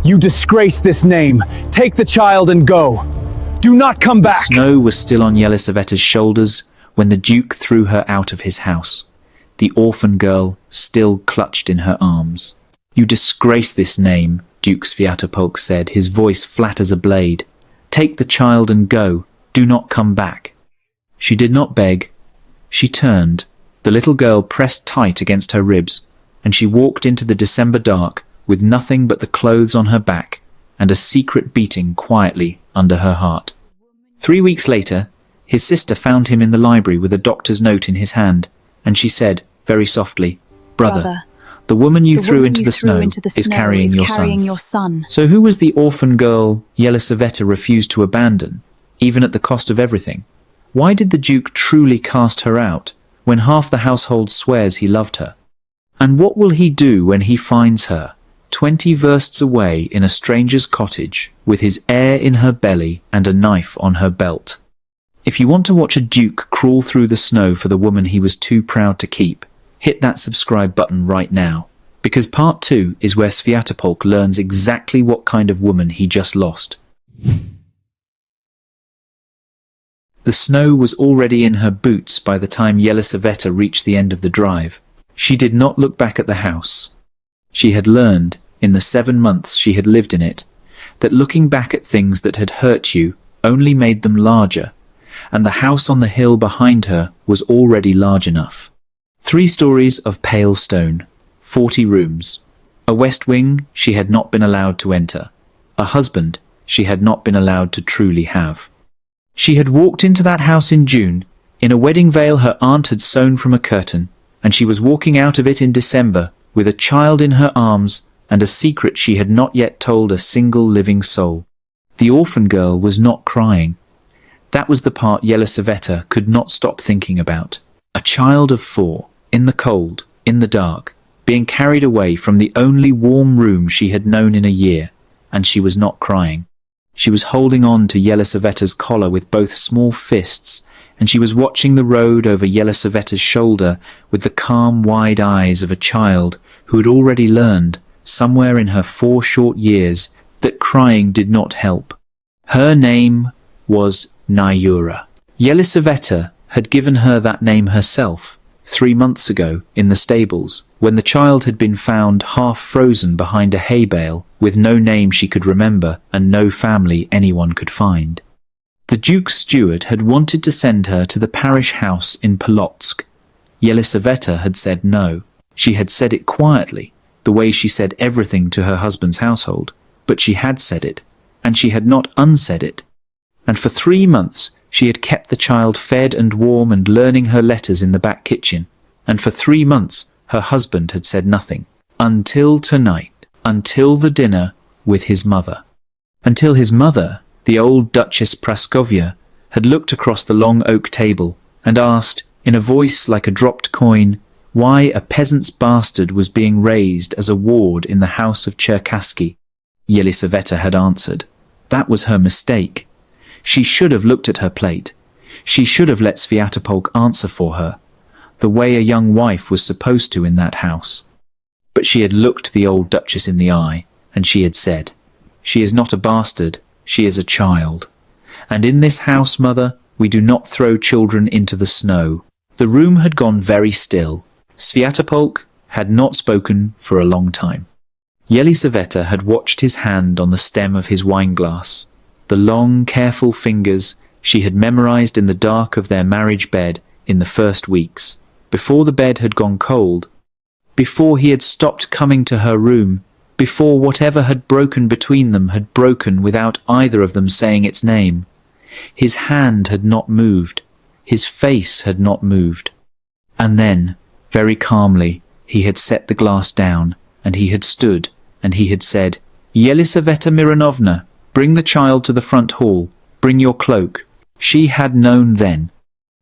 You disgrace this name. Take the child and go. Do not come back. The snow was still on Yelisaveta's shoulders when the Duke threw her out of his house, the orphan girl still clutched in her arms. You disgrace this name, Duke Svyatopolk said, his voice flat as a blade. Take the child and go. Do not come back. She did not beg. She turned. The little girl pressed tight against her ribs, and she walked into the December dark with nothing but the clothes on her back and a secret beating quietly under her heart. 3 weeks later, his sister found him in the library with a doctor's note in his hand, and she said, very softly, Brother, the woman you threw into the snow is carrying your son. So who was the orphan girl Yelisaveta refused to abandon, even at the cost of everything? Why did the Duke truly cast her out, when half the household swears he loved her? And what will he do when he finds her, 20 versts away in a stranger's cottage, with his heir in her belly and a knife on her belt? If you want to watch a duke crawl through the snow for the woman he was too proud to keep, hit that subscribe button right now, because part 2 is where Svyatopolk learns exactly what kind of woman he just lost. The snow was already in her boots by the time Yelisaveta reached the end of the drive. She did not look back at the house. She had learned, in the 7 months she had lived in it, that looking back at things that had hurt you only made them larger, and the house on the hill behind her was already large enough. 3 stories of pale stone, 40 rooms, a west wing she had not been allowed to enter, a husband she had not been allowed to truly have. She had walked into that house in June, in a wedding veil her aunt had sewn from a curtain, and she was walking out of it in December with a child in her arms and a secret she had not yet told a single living soul. The orphan girl was not crying. That was the part Yelisaveta could not stop thinking about. A child of 4, in the cold, in the dark, being carried away from the only warm room she had known in a year, and she was not crying. She was holding on to Yelisaveta's collar with both small fists, and she was watching the road over Yelisaveta's shoulder with the calm, wide eyes of a child who had already learned, somewhere in her 4 short years, that crying did not help. Her name was Nyura. Yelisaveta had given her that name herself 3 months ago in the stables, when the child had been found half frozen behind a hay bale, with no name she could remember and no family anyone could find. The Duke's steward had wanted to send her to the parish house in Polotsk. Yelisaveta had said no. She had said it quietly, the way she said everything to her husband's household, but she had said it, and she had not unsaid it. And for 3 months she had kept the child fed and warm and learning her letters in the back kitchen, and for 3 months her husband had said nothing. Until tonight, until the dinner with his mother. Until his mother, the old Duchess Praskovia, had looked across the long oak table and asked, in a voice like a dropped coin, why a peasant's bastard was being raised as a ward in the house of Cherkassky. Yelisaveta had answered. That was her mistake. She should have looked at her plate. She should have let Svyatopolk answer for her, the way a young wife was supposed to in that house. But she had looked the old Duchess in the eye, and she had said, She is not a bastard, she is a child. And in this house, mother, we do not throw children into the snow. The room had gone very still. Svyatopolk had not spoken for a long time. Yelisaveta had watched his hand on the stem of his wineglass, the long, careful fingers she had memorized in the dark of their marriage bed in the first weeks, before the bed had gone cold, before he had stopped coming to her room, before whatever had broken between them had broken without either of them saying its name. His hand had not moved. His face had not moved. And then, very calmly, he had set the glass down, and he had stood, and he had said, Yelisaveta Mironovna, bring the child to the front hall. Bring your cloak. She had known then.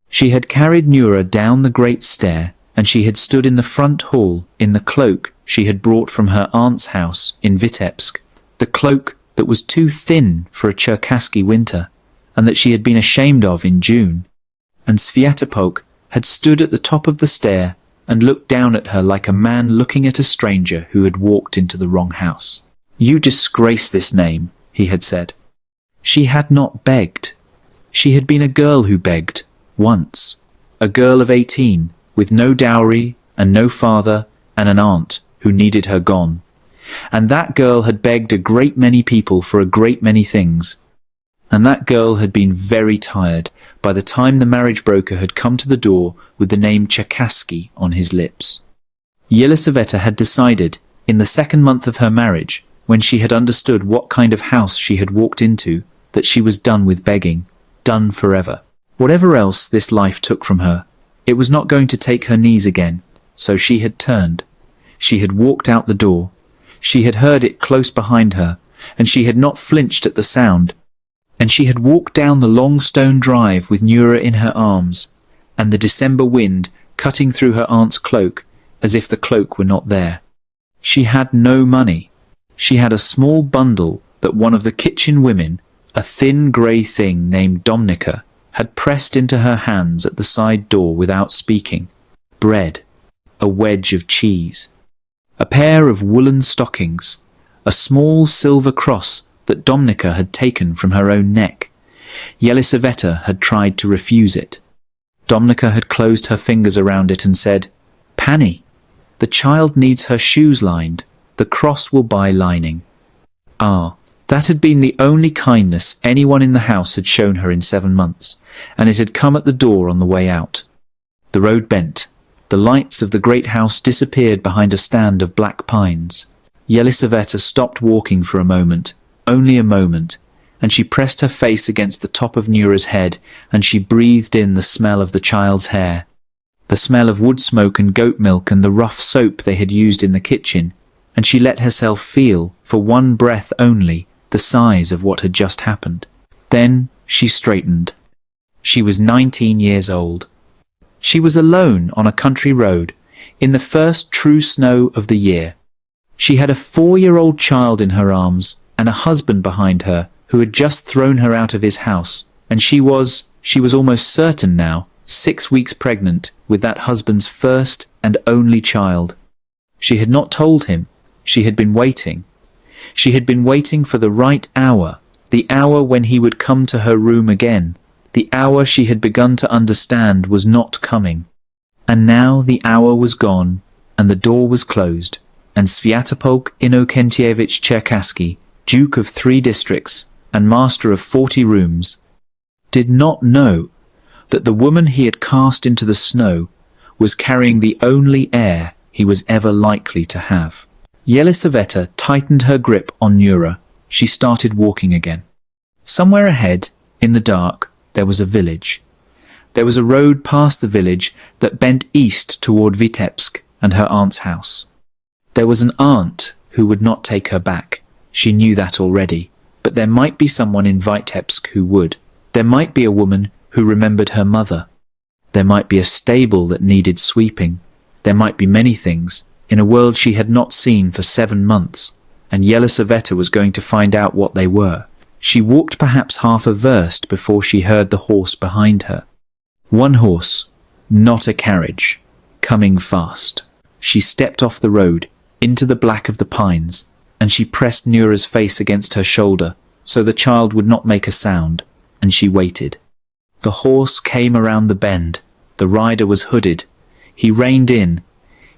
She had carried Nura down the great stair, and she had stood in the front hall in the cloak she had brought from her aunt's house in Vitebsk, the cloak that was too thin for a Cherkassky winter, and that she had been ashamed of in June. And Svyatopolk had stood at the top of the stair and looked down at her like a man looking at a stranger who had walked into the wrong house. "You disgrace this name," he had said. She had not begged. She had been a girl who begged, once. A girl of 18, with no dowry and no father and an aunt who needed her gone. And that girl had begged a great many people for a great many things. And that girl had been very tired by the time the marriage broker had come to the door with the name Cherkassky on his lips. Yelisaveta had decided, in the second month of her marriage, when she had understood what kind of house she had walked into, that she was done with begging, done forever. Whatever else this life took from her, it was not going to take her knees again, so she had turned. She had walked out the door. She had heard it close behind her, and she had not flinched at the sound. And she had walked down the long stone drive with Nura in her arms, and the December wind cutting through her aunt's cloak, as if the cloak were not there. She had no money. She had a small bundle that one of the kitchen women, a thin grey thing named Domnica, had pressed into her hands at the side door without speaking. Bread, a wedge of cheese, a pair of woolen stockings, a small silver cross that Domnica had taken from her own neck. Yelisaveta had tried to refuse it. Domnica had closed her fingers around it and said, "Pani, the child needs her shoes lined. The cross will buy lining." Ah, that had been the only kindness anyone in the house had shown her in 7 months, and it had come at the door on the way out. The road bent. The lights of the great house disappeared behind a stand of black pines. Yelisaveta stopped walking for a moment, only a moment, and she pressed her face against the top of Nura's head, and she breathed in the smell of the child's hair, the smell of wood smoke and goat milk and the rough soap they had used in the kitchen, and she let herself feel, for one breath only, the size of what had just happened. Then she straightened. She was 19 years old. She was alone on a country road, in the first true snow of the year. She had a 4-year-old child in her arms, and a husband behind her who had just thrown her out of his house, and she was almost certain now, 6 weeks pregnant with that husband's first and only child. She had not told him. She had been waiting. She had been waiting for the right hour, the hour when he would come to her room again, the hour she had begun to understand was not coming. And now the hour was gone, and the door was closed, and Svyatopolk Inokentievich Cherkassky, Duke of 3 districts and master of 40 rooms, did not know that the woman he had cast into the snow was carrying the only heir he was ever likely to have. Yelisaveta tightened her grip on Nura. She started walking again. Somewhere ahead, in the dark, there was a village. There was a road past the village that bent east toward Vitebsk and her aunt's house. There was an aunt who would not take her back. She knew that already. But there might be someone in Vitebsk who would. There might be a woman who remembered her mother. There might be a stable that needed sweeping. There might be many things, in a world she had not seen for 7 months, and Yelisaveta was going to find out what they were. She walked perhaps half a verst before she heard the horse behind her. One horse, not a carriage, coming fast. She stepped off the road, into the black of the pines, and she pressed Nura's face against her shoulder, so the child would not make a sound, and she waited. The horse came around the bend. The rider was hooded. He reined in.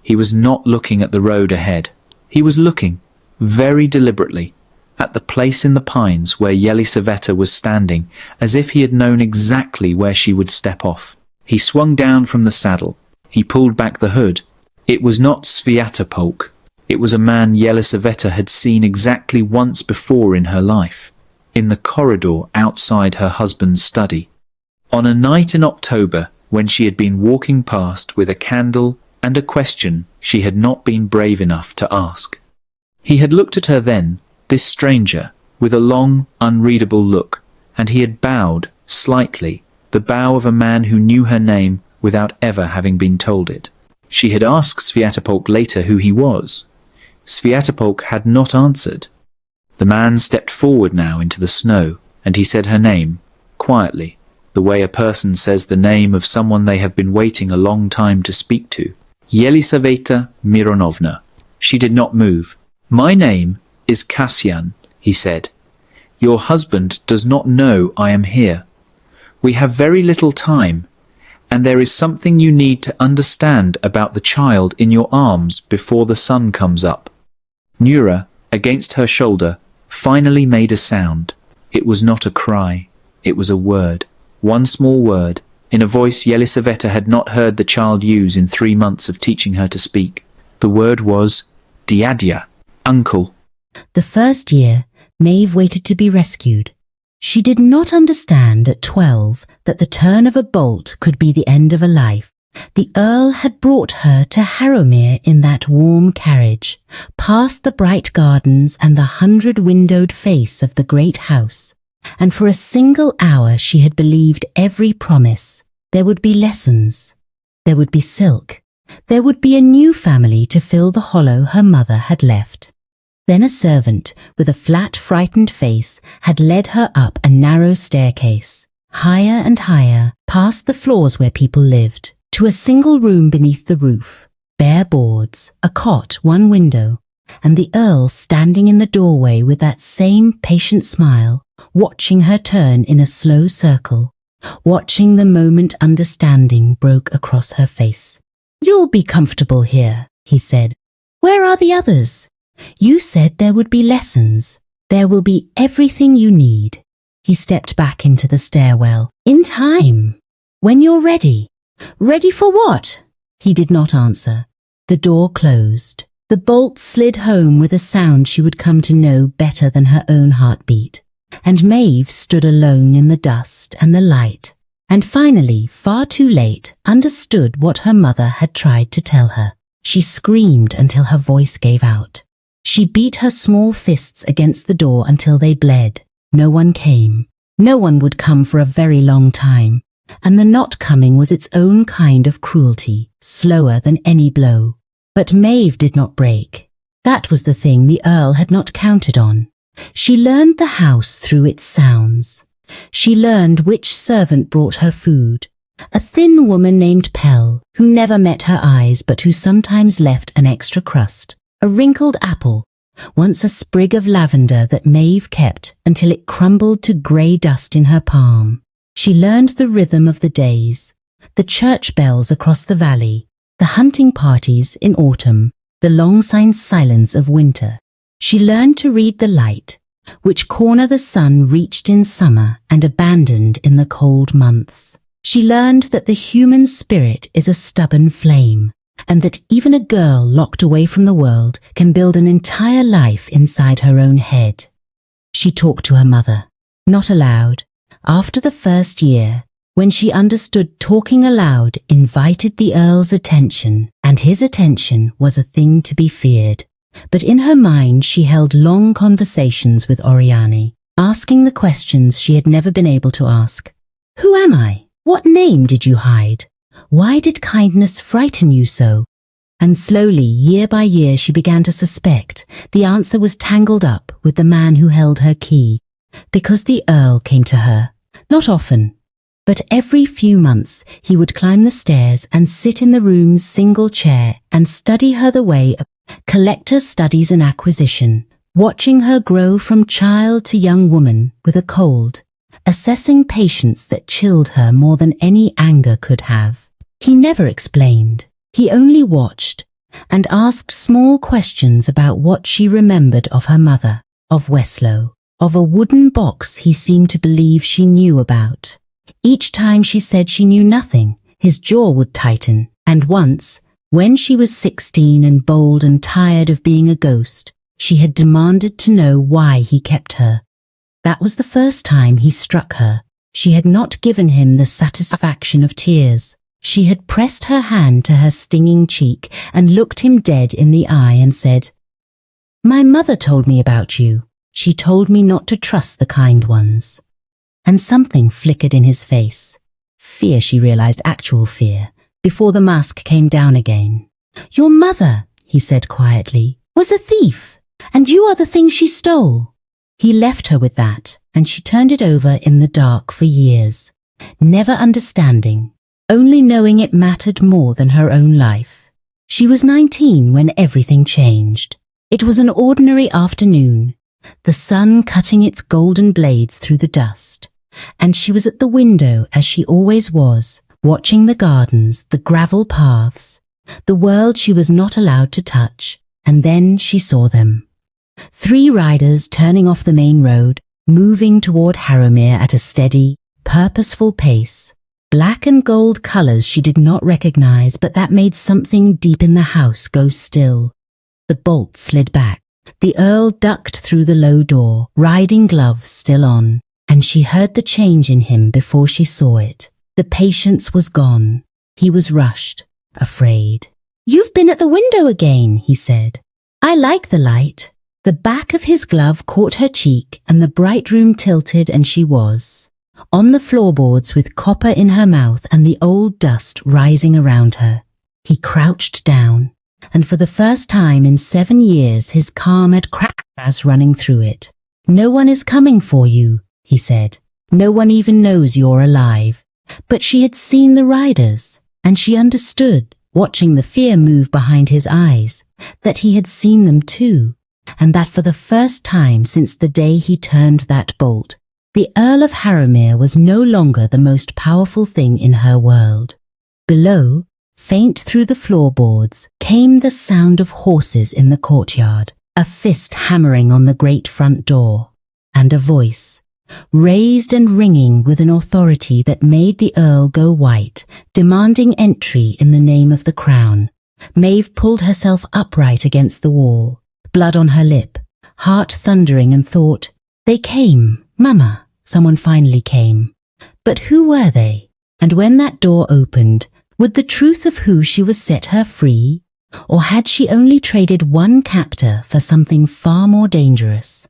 He was not looking at the road ahead. He was looking, very deliberately, at the place in the pines where Yelisaveta was standing, as if he had known exactly where she would step off. He swung down from the saddle. He pulled back the hood. It was not Svyatopolk. It was a man Yelisaveta had seen exactly once before in her life, in the corridor outside her husband's study. On a night in October, when she had been walking past with a candle and a question she had not been brave enough to ask. He had looked at her then, this stranger, with a long, unreadable look, and he had bowed, slightly, the bow of a man who knew her name without ever having been told it. She had asked Svyatopolk later who he was. Svyatopolk had not answered. The man stepped forward now into the snow, and he said her name, quietly, the way a person says the name of someone they have been waiting a long time to speak to. Yelisaveta Mironovna. She did not move. "My name is Kasyan," he said. "Your husband does not know I am here. We have very little time, and there is something you need to understand about the child in your arms before the sun comes up." Nura, against her shoulder, finally made a sound. It was not a cry. It was a word. One small word, in a voice Yelisaveta had not heard the child use in 3 months of teaching her to speak. The word was Diadya, uncle. The first year, Maeve waited to be rescued. She did not understand at 12 that the turn of a bolt could be the end of a life. The Earl had brought her to Harrowmere in that warm carriage, past the bright gardens and the 100-windowed face of the great house, and for a single hour she had believed every promise. There would be lessons. There would be silk. There would be a new family to fill the hollow her mother had left. Then a servant, with a flat, frightened face, had led her up a narrow staircase, higher and higher, past the floors where people lived, to a single room beneath the roof, bare boards, a cot, one window, and the Earl standing in the doorway with that same patient smile, watching her turn in a slow circle, watching the moment understanding broke across her face. "You'll be comfortable here," he said. "Where are the others? You said there would be lessons. There will be everything you need." He stepped back into the stairwell. "In time. When you're ready." "Ready for what?" He did not answer. The door closed. The bolt slid home with a sound she would come to know better than her own heartbeat. And Maeve stood alone in the dust and the light, and finally, far too late, understood what her mother had tried to tell her. She screamed until her voice gave out. She beat her small fists against the door until they bled. No one came. No one would come for a very long time. And the not coming was its own kind of cruelty, slower than any blow. But Maeve did not break. That was the thing the Earl had not counted on. She learned the house through its sounds. She learned which servant brought her food. A thin woman named Pell, who never met her eyes but who sometimes left an extra crust. A wrinkled apple, once a sprig of lavender that Maeve kept until it crumbled to grey dust in her palm. She learned the rhythm of the days, the church bells across the valley, the hunting parties in autumn, the long-sign silence of winter. She learned to read the light, which corner the sun reached in summer and abandoned in the cold months. She learned that the human spirit is a stubborn flame, and that even a girl locked away from the world can build an entire life inside her own head. She talked to her mother, not aloud. After the first year, when she understood talking aloud invited the Earl's attention, and his attention was a thing to be feared. But in her mind she held long conversations with Oriani, asking the questions she had never been able to ask. "Who am I? What name did you hide? Why did kindness frighten you so?" And slowly, year by year, she began to suspect the answer was tangled up with the man who held her key, because the Earl came to her, not often, but every few months he would climb the stairs and sit in the room's single chair and study her the way a collector studies an acquisition, watching her grow from child to young woman with a cold, assessing patience that chilled her more than any anger could have. He never explained. He only watched and asked small questions about what she remembered of her mother, of Weslow, of a wooden box he seemed to believe she knew about. Each time she said she knew nothing, his jaw would tighten, and once, when she was 16 and bold and tired of being a ghost, she had demanded to know why he kept her. That was the first time he struck her. She had not given him the satisfaction of tears. She had pressed her hand to her stinging cheek and looked him dead in the eye and said, "My mother told me about you. She told me not to trust the kind ones." And something flickered in his face. Fear, she realized, actual fear, before the mask came down again. "Your mother," he said quietly, "was a thief, and you are the thing she stole." He left her with that, and she turned it over in the dark for years, never understanding, only knowing it mattered more than her own life. She was 19 when everything changed. It was an ordinary afternoon, the sun cutting its golden blades through the dust, and she was at the window as she always was, watching the gardens, the gravel paths, the world she was not allowed to touch, and then she saw them. 3 riders turning off the main road, moving toward Harrowmere at a steady, purposeful pace. Black and gold colours she did not recognize, but that made something deep in the house go still. The bolt slid back. The Earl ducked through the low door, riding gloves still on, and she heard the change in him before she saw it. The patience was gone. He was rushed, afraid. "You've been at the window again," he said. "I like the light." The back of his glove caught her cheek, and the bright room tilted, and she was on the floorboards with copper in her mouth and the old dust rising around her. He crouched down, and for the first time in 7 years his calm had cracked as running through it. "No one is coming for you," he said. "No one even knows you're alive." But she had seen the riders, and she understood, watching the fear move behind his eyes, that he had seen them too, and that for the first time since the day he turned that bolt, the Earl of Harrowmere was no longer the most powerful thing in her world. Below, faint through the floorboards, came the sound of horses in the courtyard, a fist hammering on the great front door, and a voice, raised and ringing with an authority that made the Earl go white, demanding entry in the name of the crown. Maeve pulled herself upright against the wall, blood on her lip, heart thundering, and thought, "They came, Mama." Someone finally came. But who were they? And when that door opened, would the truth of who she was set her free? Or had she only traded one captor for something far more dangerous?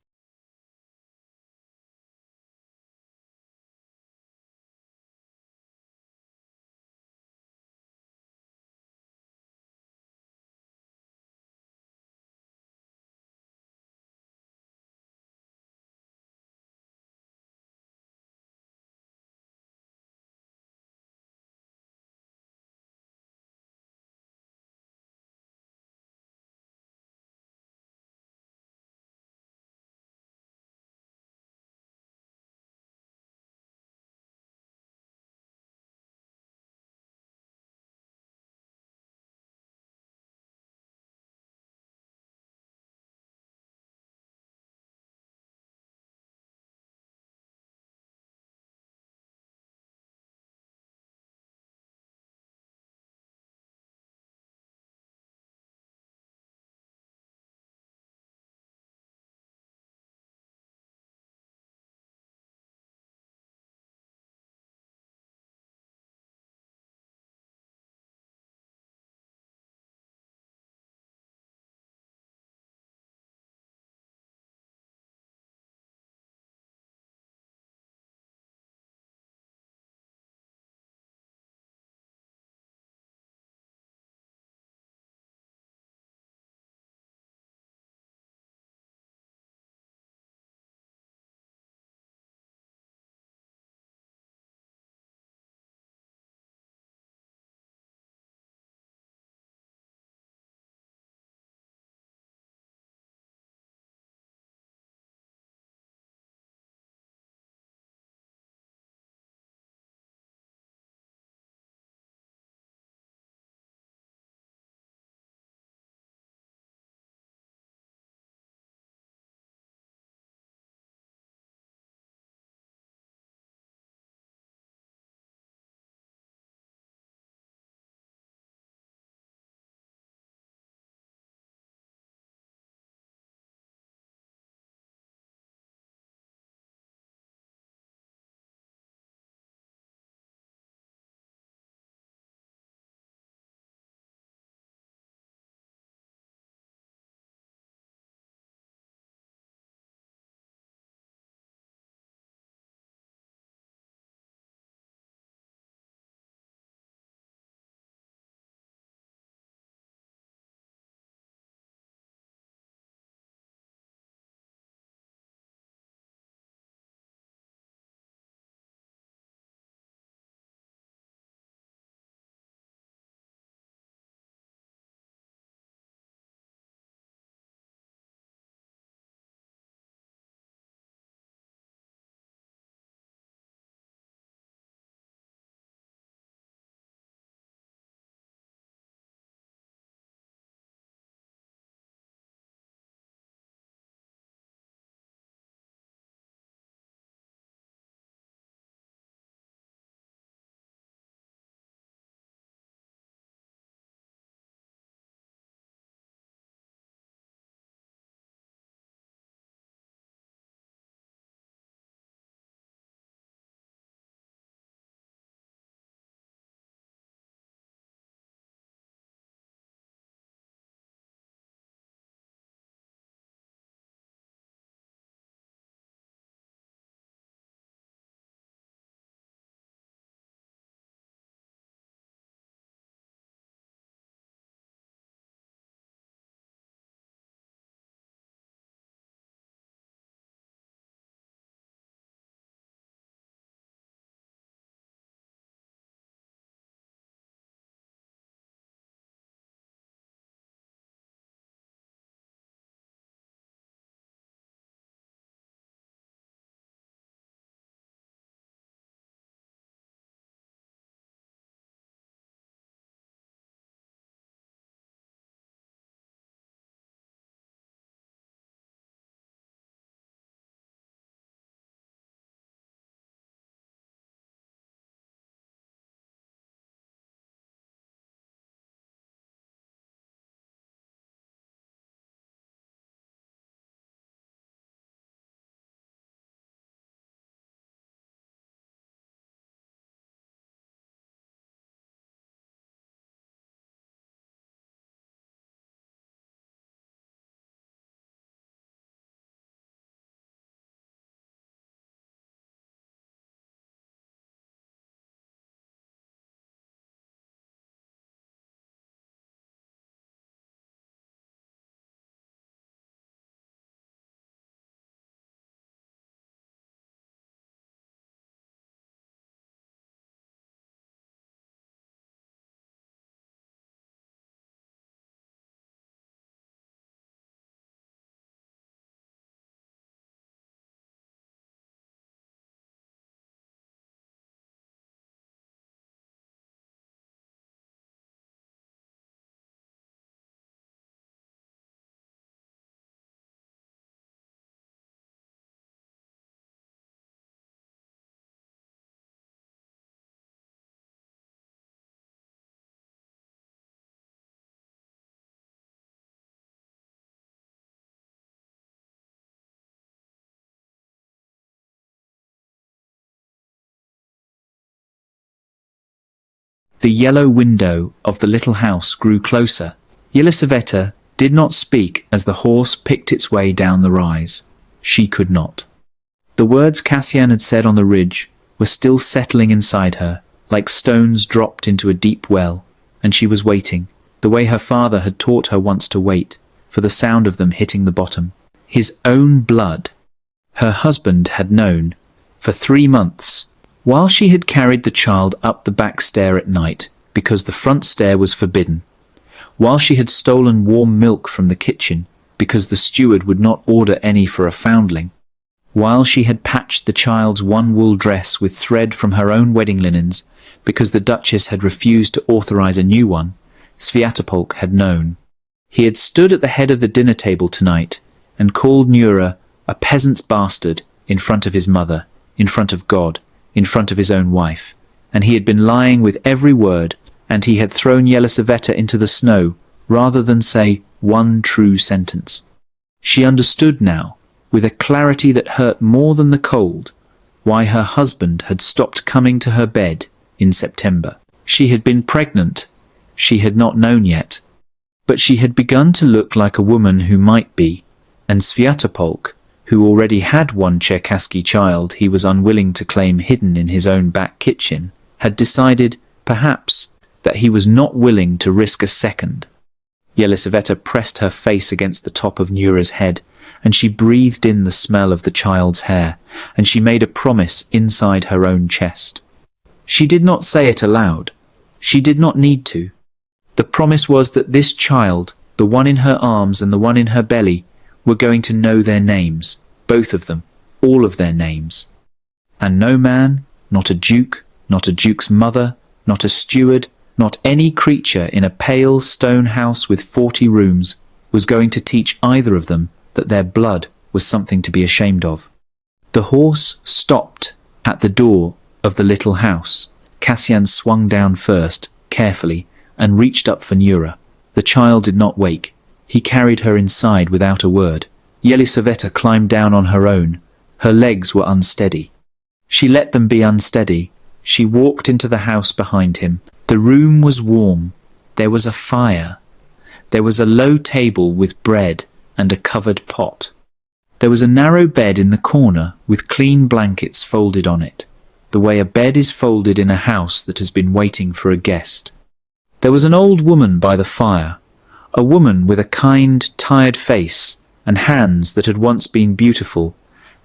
The yellow window of the little house grew closer. Yelisaveta did not speak as the horse picked its way down the rise. She could not. The words Cassian had said on the ridge were still settling inside her, like stones dropped into a deep well, and she was waiting, the way her father had taught her once to wait, for the sound of them hitting the bottom. His own blood. Her husband had known, for 3 months, while she had carried the child up the back stair at night, because the front stair was forbidden, while she had stolen warm milk from the kitchen, because the steward would not order any for a foundling, while she had patched the child's one wool dress with thread from her own wedding linens, because the Duchess had refused to authorize a new one, Svyatopolk had known. He had stood at the head of the dinner table tonight and called Nura a peasant's bastard in front of his mother, in front of God, in front of his own wife, and he had been lying with every word, and he had thrown Yelisaveta into the snow rather than say one true sentence. She understood now, with a clarity that hurt more than the cold, why her husband had stopped coming to her bed in September. She had been pregnant. She had not known yet. But she had begun to look like a woman who might be, and Svyatopolk, who already had one Cherkassky child he was unwilling to claim hidden in his own back kitchen, had decided, perhaps, that he was not willing to risk a second. Yelisaveta pressed her face against the top of Nura's head, and she breathed in the smell of the child's hair, and she made a promise inside her own chest. She did not say it aloud. She did not need to. The promise was that this child, the one in her arms and the one in her belly, were going to know their names, both of them, all of their names. And no man, not a duke, not a duke's mother, not a steward, not any creature in a pale stone house with 40 rooms, was going to teach either of them that their blood was something to be ashamed of. The horse stopped at the door of the little house. Cassian swung down first, carefully, and reached up for Nura. The child did not wake. He carried her inside without a word. Yelisaveta climbed down on her own. Her legs were unsteady. She let them be unsteady. She walked into the house behind him. The room was warm. There was a fire. There was a low table with bread and a covered pot. There was a narrow bed in the corner with clean blankets folded on it, the way a bed is folded in a house that has been waiting for a guest. There was an old woman by the fire, a woman with a kind, tired face and hands that had once been beautiful,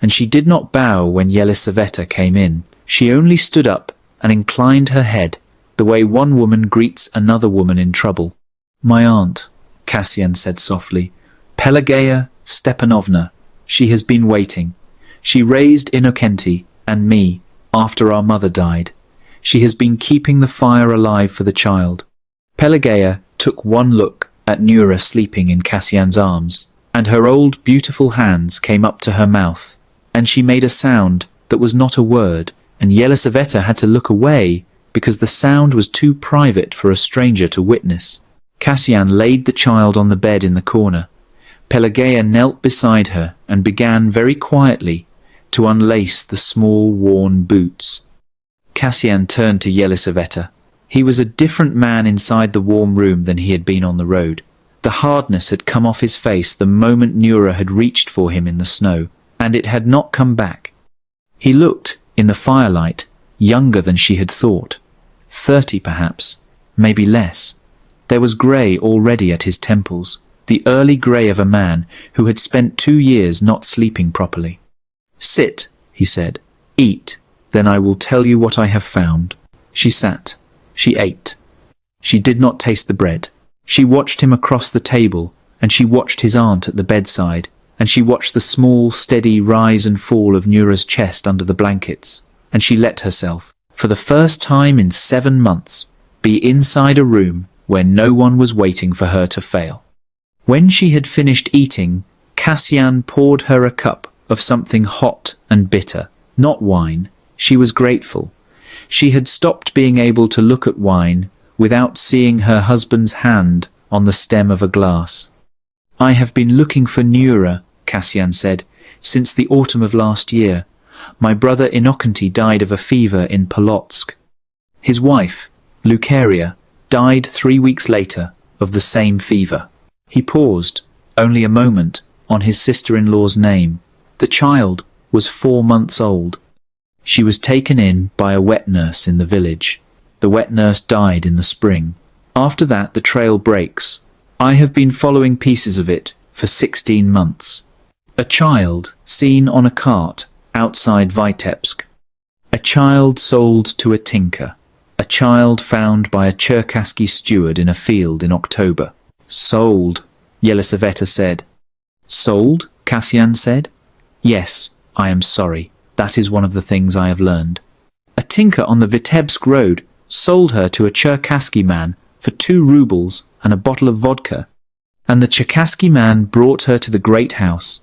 and she did not bow when Yelisaveta came in. She only stood up and inclined her head, the way one woman greets another woman in trouble. "My aunt," Cassian said softly, "Pelageya Stepanovna. She has been waiting. She raised Innocenti and me after our mother died. She has been keeping the fire alive for the child." Pelageya took one look at Nura sleeping in Cassian's arms, and her old beautiful hands came up to her mouth, and she made a sound that was not a word, and Yelisaveta had to look away because the sound was too private for a stranger to witness. Cassian laid the child on the bed in the corner. Pelageya knelt beside her and began very quietly to unlace the small worn boots. Cassian turned to Yelisaveta. He was a different man inside the warm room than he had been on the road. The hardness had come off his face the moment Nura had reached for him in the snow, and it had not come back. He looked, in the firelight, younger than she had thought. 30 perhaps, maybe less. There was grey already at his temples, the early grey of a man who had spent 2 years not sleeping properly. "Sit," he said. "Eat, then I will tell you what I have found." She sat. She ate. She did not taste the bread. She watched him across the table, and she watched his aunt at the bedside, and she watched the small, steady rise and fall of Nura's chest under the blankets, and she let herself, for the first time in 7 months, be inside a room where no one was waiting for her to fail. When she had finished eating, Cassian poured her a cup of something hot and bitter, not wine. She was grateful. She had stopped being able to look at wine without seeing her husband's hand on the stem of a glass. "I have been looking for Nura," Cassian said, "since the autumn of last year. My brother Innocenti died of a fever in Polotsk. His wife, Lucaria, died 3 weeks later of the same fever. He paused, only a moment, on his sister-in-law's name. The child was 4 months old. She was taken in by a wet nurse in the village. The wet nurse died in the spring. After that, the trail breaks. I have been following pieces of it for 16 months. A child seen on a cart outside Vitebsk. A child sold to a tinker. A child found by a Cherkassy steward in a field in October. Sold, Yelisaveta said. Sold? Kasyan said. Yes, I am sorry. That is one of the things I have learned. A tinker on the Vitebsk road sold her to a Cherkassy man for 2 rubles and a bottle of vodka. And the Cherkassy man brought her to the great house,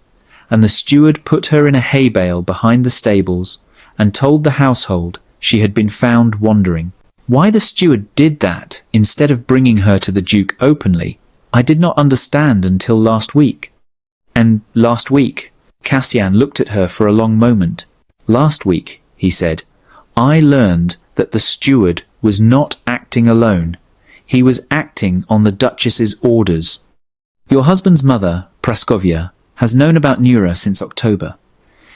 and the steward put her in a hay bale behind the stables and told the household she had been found wandering. Why the steward did that instead of bringing her to the Duke openly, I did not understand until last week. And last week, Kasyan looked at her for a long moment. Last week, he said, I learned that the steward was not acting alone. He was acting on the Duchess's orders. Your husband's mother, Praskovia, has known about Nura since October.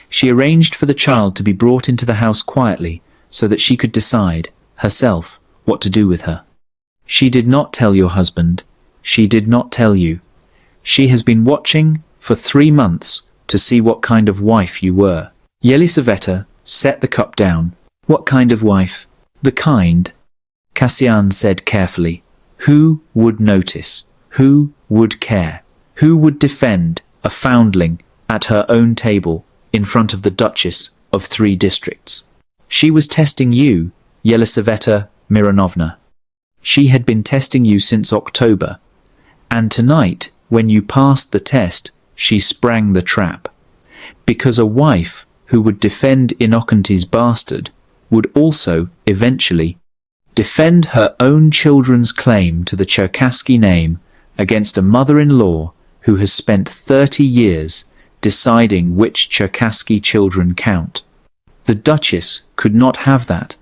She arranged for the child to be brought into the house quietly so that she could decide, herself, what to do with her. She did not tell your husband. She did not tell you. She has been watching for 3 months to see what kind of wife you were. Yelisaveta set the cup down. What kind of wife? The kind, Kasyan said carefully. Who would notice? Who would care? Who would defend a foundling at her own table in front of the Duchess of 3 districts? She was testing you, Yelisaveta Mironovna. She had been testing you since October, and tonight, when you passed the test, she sprang the trap. Because a wife who would defend Innocenty's bastard would also, eventually, defend her own children's claim to the Cherkassy name against a mother-in-law who has spent 30 years deciding which Cherkassy children count. The Duchess could not have that.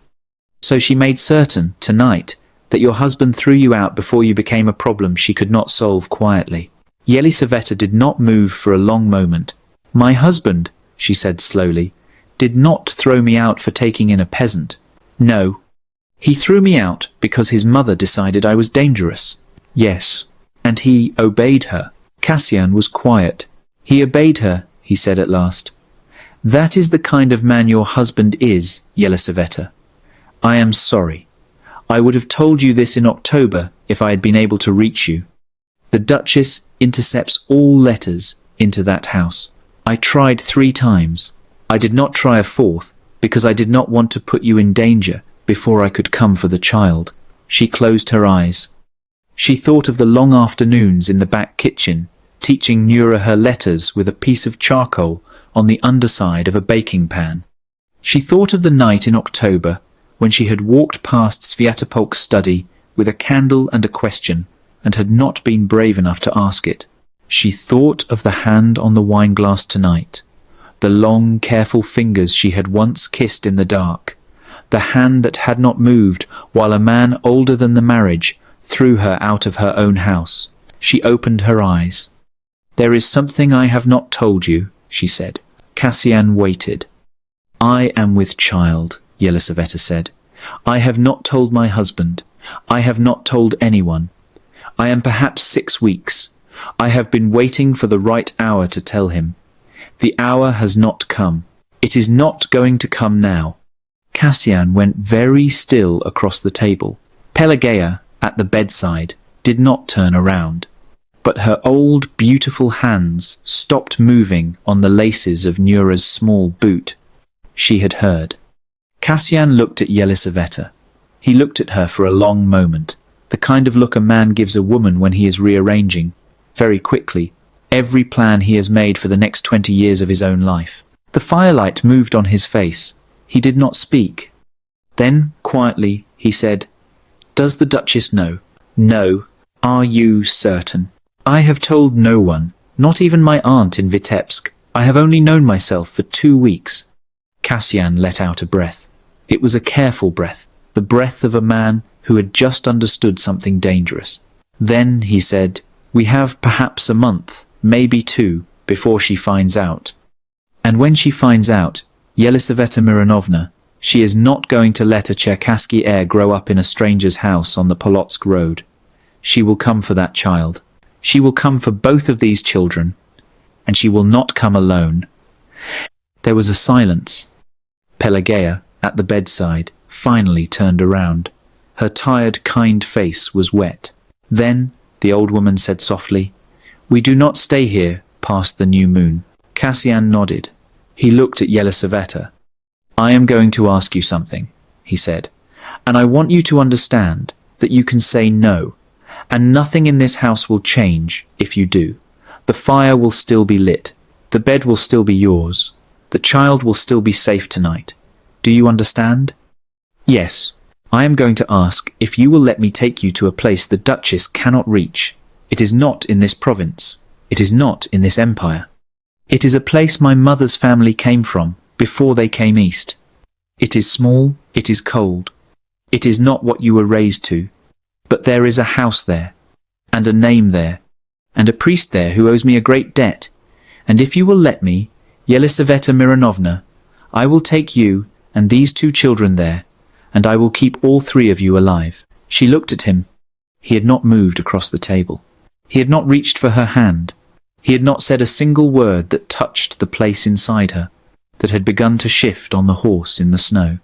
So she made certain, tonight, that your husband threw you out before you became a problem she could not solve quietly. Yelisaveta did not move for a long moment. My husband, she said slowly, did not throw me out for taking in a peasant. No. He threw me out because his mother decided I was dangerous. Yes. And he obeyed her. Kasyan was quiet. He obeyed her, he said at last. That is the kind of man your husband is, Yelisaveta. I am sorry. I would have told you this in October if I had been able to reach you. The Duchess intercepts all letters into that house. I tried 3 times. I did not try a 4th because I did not want to put you in danger before I could come for the child. She closed her eyes. She thought of the long afternoons in the back kitchen, teaching Nura her letters with a piece of charcoal on the underside of a baking pan. She thought of the night in October when she had walked past Svyatopolk's study with a candle and a question, and had not been brave enough to ask it. She thought of the hand on the wineglass tonight, the long, careful fingers she had once kissed in the dark, the hand that had not moved while a man older than the marriage threw her out of her own house. She opened her eyes. There is something I have not told you, she said. Kasyan waited. I am with child, Yelisaveta said. I have not told my husband. I have not told anyone. I am perhaps 6 weeks. I have been waiting for the right hour to tell him. The hour has not come. It is not going to come now. Kasyan went very still across the table. Pelageya, at the bedside, did not turn around. But her old, beautiful hands stopped moving on the laces of Nura's small boot. She had heard. Kasyan looked at Yelisaveta. He looked at her for a long moment, the kind of look a man gives a woman when he is rearranging, very quickly, every plan he has made for the next 20 years of his own life. The firelight moved on his face. He did not speak. Then, quietly, he said, Does the Duchess know? No. Are you certain? I have told no one, not even my aunt in Vitebsk. I have only known myself for 2 weeks. Kasyan let out a breath. It was a careful breath, the breath of a man who had just understood something dangerous. Then he said, "We have perhaps a month, maybe 2, before she finds out. And when she finds out, Yelisaveta Mironovna, she is not going to let a Cherkassky heir grow up in a stranger's house on the Polotsk road. She will come for that child. She will come for both of these children. And she will not come alone." There was a silence. Pelageya, at the bedside, finally turned around. Her tired, kind face was wet. Then the old woman said softly, "We do not stay here past the new moon." Kasyan nodded. He looked at Yelisaveta. "I am going to ask you something," he said, "and I want you to understand that you can say no, and nothing in this house will change if you do. The fire will still be lit. The bed will still be yours. The child will still be safe tonight. Do you understand?" "Yes. I am going to ask if you will let me take you to a place the Duchess cannot reach. It is not in this province. It is not in this empire. It is a place my mother's family came from before they came east. It is small, it is cold. It is not what you were raised to. But there is a house there, and a name there, and a priest there who owes me a great debt. And if you will let me, Yelisaveta Mironovna, I will take you and these 2 children there, and I will keep all 3 of you alive." She looked at him. He had not moved across the table. He had not reached for her hand. He had not said a single word that touched the place inside her, that had begun to shift on the horse in the snow.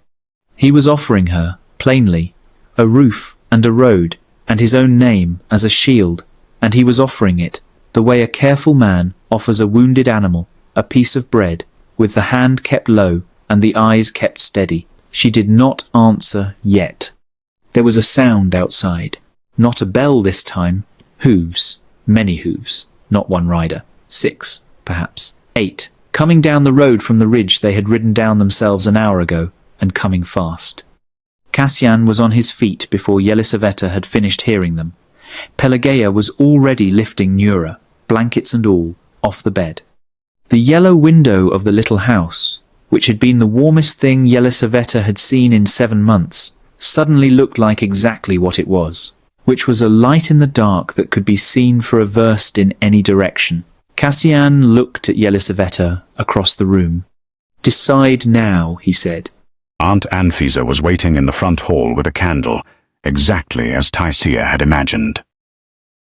He was offering her, plainly, a roof and a road, and his own name as a shield, and he was offering it the way a careful man offers a wounded animal a piece of bread, with the hand kept low and the eyes kept steady. She did not answer yet. There was a sound outside. Not a bell this time. Hooves. Many hooves. Not one rider. 6, perhaps. 8. Coming down the road from the ridge they had ridden down themselves an hour ago, and coming fast. Kasyan was on his feet before Yelisaveta had finished hearing them. Pelageya was already lifting Nura, blankets and all, off the bed. The yellow window of the little house, which had been the warmest thing Yelisaveta had seen in 7 months, suddenly looked like exactly what it was, which was a light in the dark that could be seen for a verst in any direction. Kasyan looked at Yelisaveta across the room. "Decide now," he said. Aunt Anfisa was waiting in the front hall with a candle, exactly as Taisia had imagined.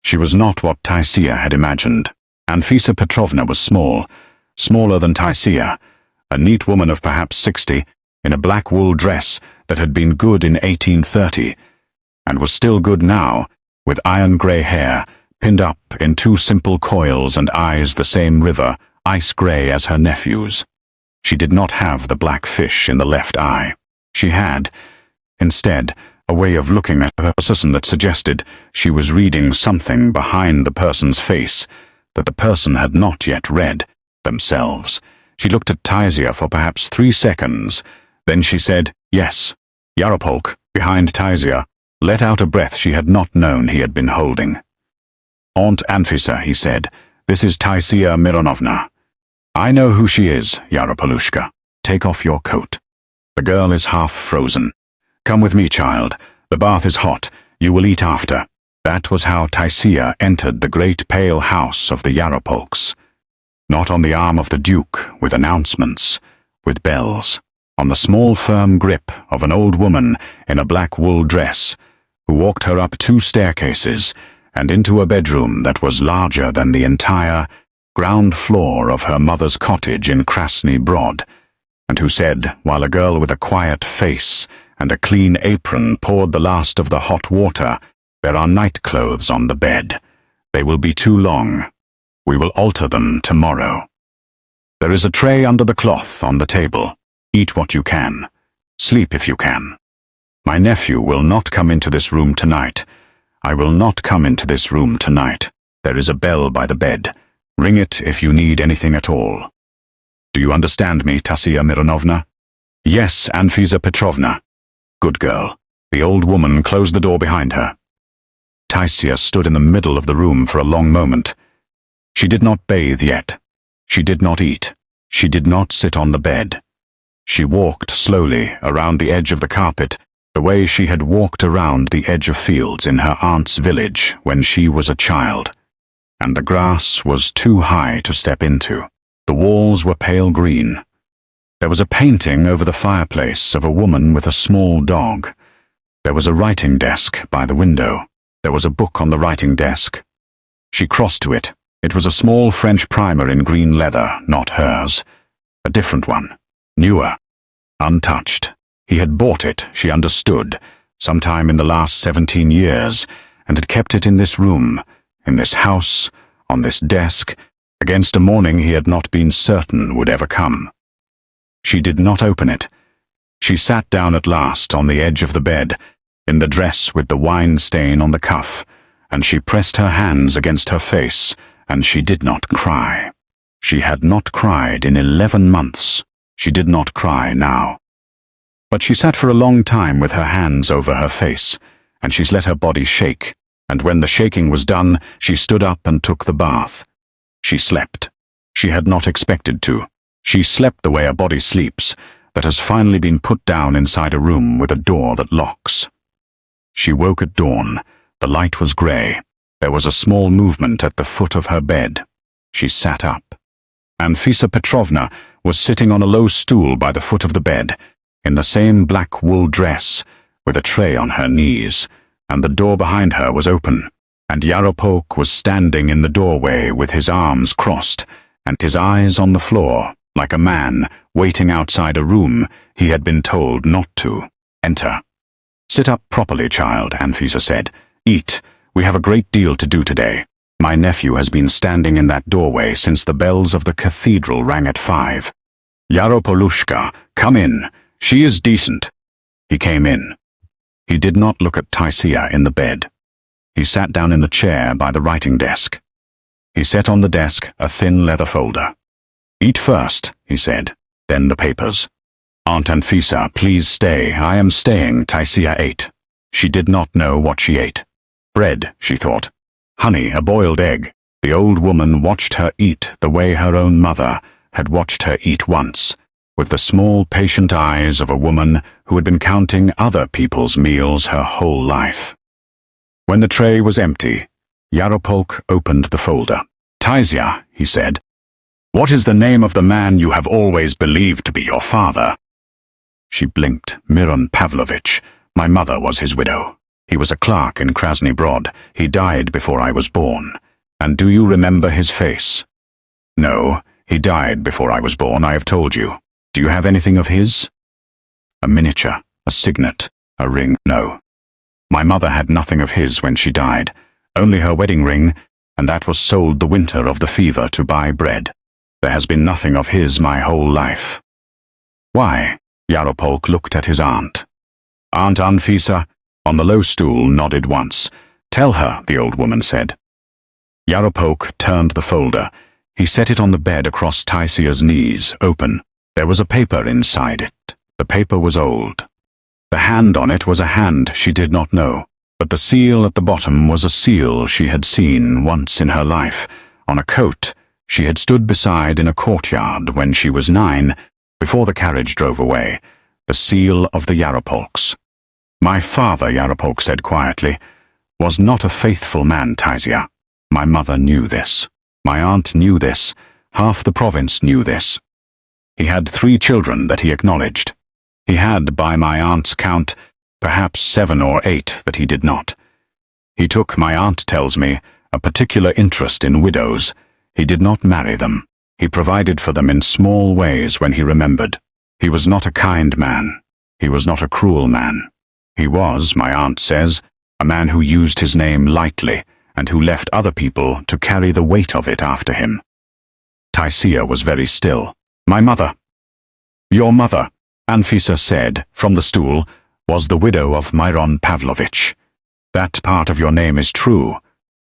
She was not what Taisia had imagined. Anfisa Petrovna was small, smaller than Taisia, a neat woman of perhaps 60, in a black wool dress that had been good in 1830, and was still good now, with iron-grey hair, pinned up in 2 simple coils and eyes the same river, ice-grey as her nephew's. She did not have the black fish in the left eye. She had, instead, a way of looking at a person that suggested she was reading something behind the person's face that the person had not yet read themselves. She looked at Taisia for perhaps 3 seconds. Then she said, "Yes." Yaropolk, behind Taisia, let out a breath she had not known he had been holding. "Aunt Anfisa," he said, "this is Taisia Mironovna." "I know who she is, Yaropolushka. Take off your coat. The girl is half frozen. Come with me, child. The bath is hot. You will eat after." That was how Taisia entered the great pale house of the Yaropolks. Not on the arm of the Duke, with announcements, with bells. On the small firm grip of an old woman in a black wool dress, who walked her up 2 staircases and into a bedroom that was larger than the entire ground floor of her mother's cottage in Krasny Brod, and who said, while a girl with a quiet face and a clean apron poured the last of the hot water, "There are night clothes on the bed. They will be too long. We will alter them tomorrow. There is a tray under the cloth on the table. Eat what you can. Sleep if you can. My nephew will not come into this room tonight. I will not come into this room tonight. There is a bell by the bed. Ring it if you need anything at all. Do you understand me, Taisia Mironovna?" "Yes, Anfisa Petrovna." "Good girl." The old woman closed the door behind her. Taisia stood in the middle of the room for a long moment. She did not bathe yet. She did not eat. She did not sit on the bed. She walked slowly around the edge of the carpet the way she had walked around the edge of fields in her aunt's village when she was a child. And the grass was too high to step into. The walls were pale green. There was a painting over the fireplace of a woman with a small dog. There was a writing desk by the window. There was a book on the writing desk. She crossed to it. It was a small French primer in green leather, not hers. A different one. Newer. Untouched. He had bought it, she understood, sometime in the last 17 years, and had kept it in this room, in this house, on this desk, against a morning he had not been certain would ever come. She did not open it. She sat down at last on the edge of the bed, in the dress with the wine stain on the cuff, and she pressed her hands against her face, and she did not cry. She had not cried in 11 months. She did not cry now. But she sat for a long time with her hands over her face, and she let her body shake, and when the shaking was done, she stood up and took the bath. She slept. She had not expected to. She slept the way a body sleeps, that has finally been put down inside a room with a door that locks. She woke at dawn. The light was grey. There was a small movement at the foot of her bed. She sat up. Anfisa Petrovna was sitting on a low stool by the foot of the bed, in the same black wool dress, with a tray on her knees, and the door behind her was open, and Yaropolk was standing in the doorway with his arms crossed, and his eyes on the floor, like a man waiting outside a room he had been told not to enter. "Sit up properly, child," Anfisa said. "Eat. We have a great deal to do today. My nephew has been standing in that doorway since the bells of the cathedral rang at 5. Yaropolushka, come in. She is decent." He came in. He did not look at Taisia in the bed. He sat down in the chair by the writing desk. He set on the desk a thin leather folder. "Eat first," he said, "then the papers." "Aunt Anfisa, please stay. I am staying." Taisia ate. She did not know what she ate. Bread, she thought. Honey, a boiled egg. The old woman watched her eat the way her own mother had watched her eat once, with the small, patient eyes of a woman who had been counting other people's meals her whole life. When the tray was empty, Yaropolk opened the folder. "Taisia," he said, "what is the name of the man you have always believed to be your father?" She blinked. "Miron Pavlovich. My mother was his widow. He was a clerk in Krasny Brod. He died before I was born. And do you remember his face?" "No, he died before I was born, I have told you. Do you have anything of his?" "A miniature, a signet, a ring." "No. My mother had nothing of his when she died, only her wedding ring, and that was sold the winter of the fever to buy bread. There has been nothing of his my whole life." "Why?" Yaropolk looked at his aunt. Aunt Anfisa, on the low stool, nodded once. "Tell her," the old woman said. Yaropolk turned the folder. He set it on the bed across Taisia's knees, open. There was a paper inside it. The paper was old. The hand on it was a hand she did not know, but the seal at the bottom was a seal she had seen once in her life, on a coat she had stood beside in a courtyard when she was 9, before the carriage drove away, the seal of the Yaropolks. "My father," Yaropolk said quietly, "was not a faithful man, Taisia. My mother knew this. My aunt knew this. Half the province knew this. He had 3 children that he acknowledged. He had, by my aunt's count, perhaps 7 or 8 that he did not. He took, my aunt tells me, a particular interest in widows. He did not marry them. He provided for them in small ways when he remembered. He was not a kind man. He was not a cruel man. He was, my aunt says, a man who used his name lightly and who left other people to carry the weight of it after him." Taisia was very still. "My mother." "Your mother," Anfisa said, from the stool, "was the widow of Miron Pavlovich. That part of your name is true.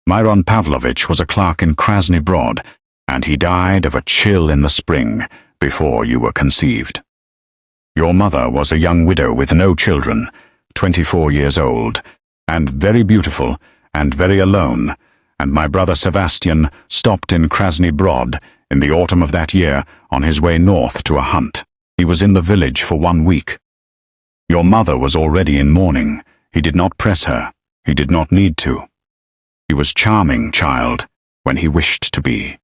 Miron Pavlovich was a clerk in Krasny Brod, and he died of a chill in the spring, before you were conceived. Your mother was a young widow with no children, 24 years old, and very beautiful, and very alone, and my brother Sebastian stopped in Krasny Brod in the autumn of that year on his way north to a hunt. He was in the village for 1 week. Your mother was already in mourning. He did not press her. He did not need to. He was charming, child, when he wished to be.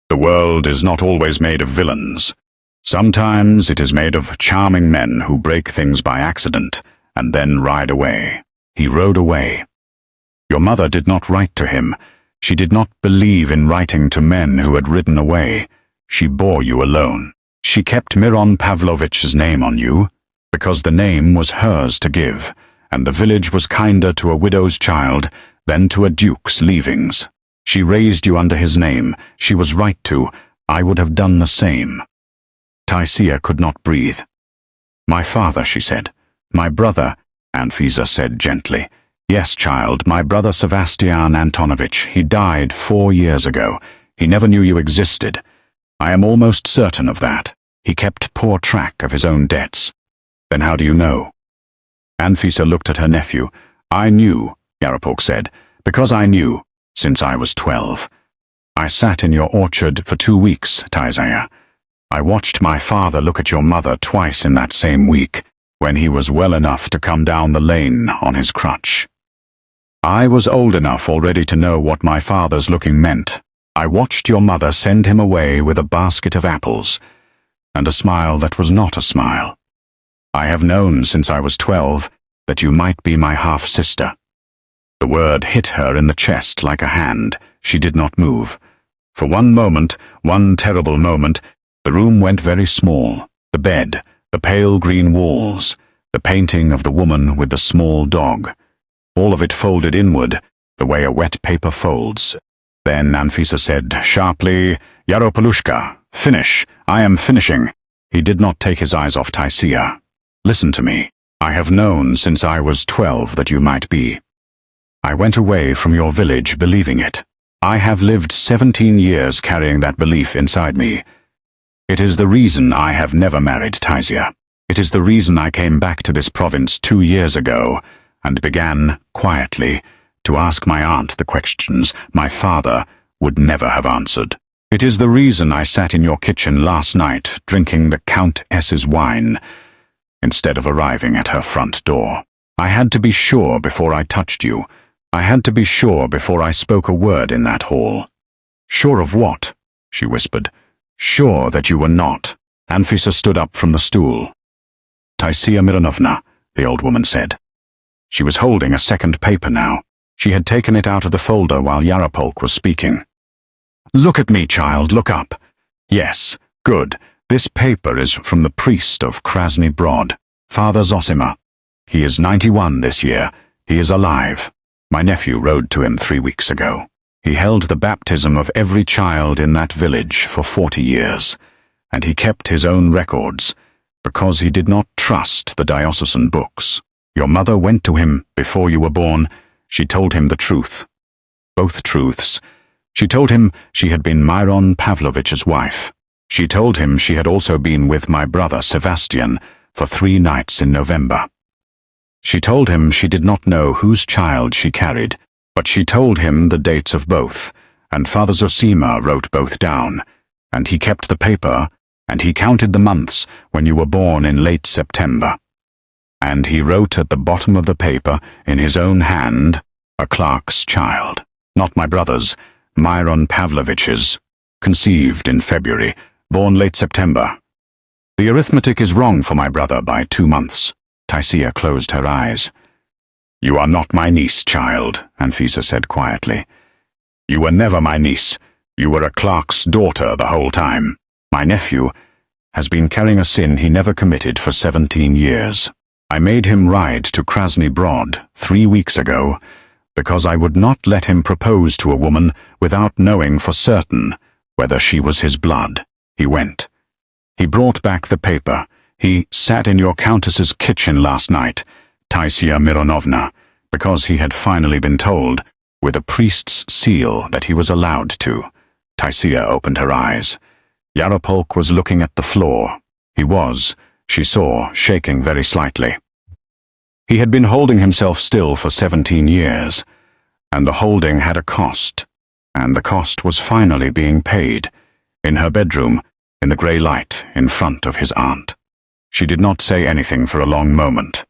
The world is not always made of villains. Sometimes it is made of charming men who break things by accident and then ride away. He rode away. Your mother did not write to him. She did not believe in writing to men who had ridden away. She bore you alone. She kept Miron Pavlovich's name on you, because the name was hers to give, and the village was kinder to a widow's child than to a duke's leavings. She raised you under his name. She was right to. I would have done the same. Taisia could not breathe. My father, she said. My brother, Anfisa said gently. Yes, child, my brother Sebastian Antonovich. He died 4 years ago. He never knew you existed. I am almost certain of that. He kept poor track of his own debts. Then how do you know? Anfisa looked at her nephew. I knew, Yarapolk said, because I knew, since I was 12. I sat in your orchard for 2 weeks, Taisia. I watched my father look at your mother twice in that same week, when he was well enough to come down the lane on his crutch. I was old enough already to know what my father's looking meant. I watched your mother send him away with a basket of apples, and a smile that was not a smile. I have known since I was 12 that you might be my half-sister. The word hit her in the chest like a hand. She did not move. For one moment, one terrible moment, the room went very small. The bed, the pale green walls, the painting of the woman with the small dog. All of it folded inward, the way a wet paper folds. Then Anfisa said sharply, Yaropolushka, finish. I am finishing. He did not take his eyes off Taisia. Listen to me. I have known since I was 12 that you might be. I went away from your village believing it. I have lived 17 years carrying that belief inside me. It is the reason I have never married Taisia. It is the reason I came back to this province 2 years ago and began, quietly, to ask my aunt the questions my father would never have answered. It is the reason I sat in your kitchen last night drinking the Count S.'s wine instead of arriving at her front door. I had to be sure before I touched you. I had to be sure before I spoke a word in that hall. Sure of what? She whispered. Sure that you were not. Anfisa stood up from the stool. Taisia Mironovna, the old woman said. She was holding a second paper now. She had taken it out of the folder while Yarapolk was speaking. Look at me, child, look up. Yes, good. This paper is from the priest of Krasny Brod, Father Zosima. He is 91 this year. He is alive. My nephew rode to him 3 weeks ago. He held the baptism of every child in that village for 40 years, and he kept his own records, because he did not trust the diocesan books. Your mother went to him before you were born. She told him the truth. Both truths. She told him she had been Miron Pavlovich's wife. She told him she had also been with my brother Sebastian for 3 nights in November. She told him she did not know whose child she carried, but she told him the dates of both, and Father Zosima wrote both down, and he kept the paper, and he counted the months when you were born in late September. And he wrote at the bottom of the paper, in his own hand, a clerk's child, not my brother's, Miron Pavlovich's, conceived in February, born late September. The arithmetic is wrong for my brother by 2 months. Taisia closed her eyes. You are not my niece, child, Anfisa said quietly. You were never my niece. You were a clerk's daughter the whole time. My nephew has been carrying a sin he never committed for 17 years. I made him ride to Krasny Brod 3 weeks ago because I would not let him propose to a woman without knowing for certain whether she was his blood. He went. He brought back the paper. He sat in your countess's kitchen last night, Taisia Mironovna, because he had finally been told, with a priest's seal, that he was allowed to. Taisia opened her eyes. Yarapolk was looking at the floor. He was, she saw, shaking very slightly. He had been holding himself still for 17 years, and the holding had a cost, and the cost was finally being paid, in her bedroom, in the grey light in front of his aunt. She did not say anything for a long moment.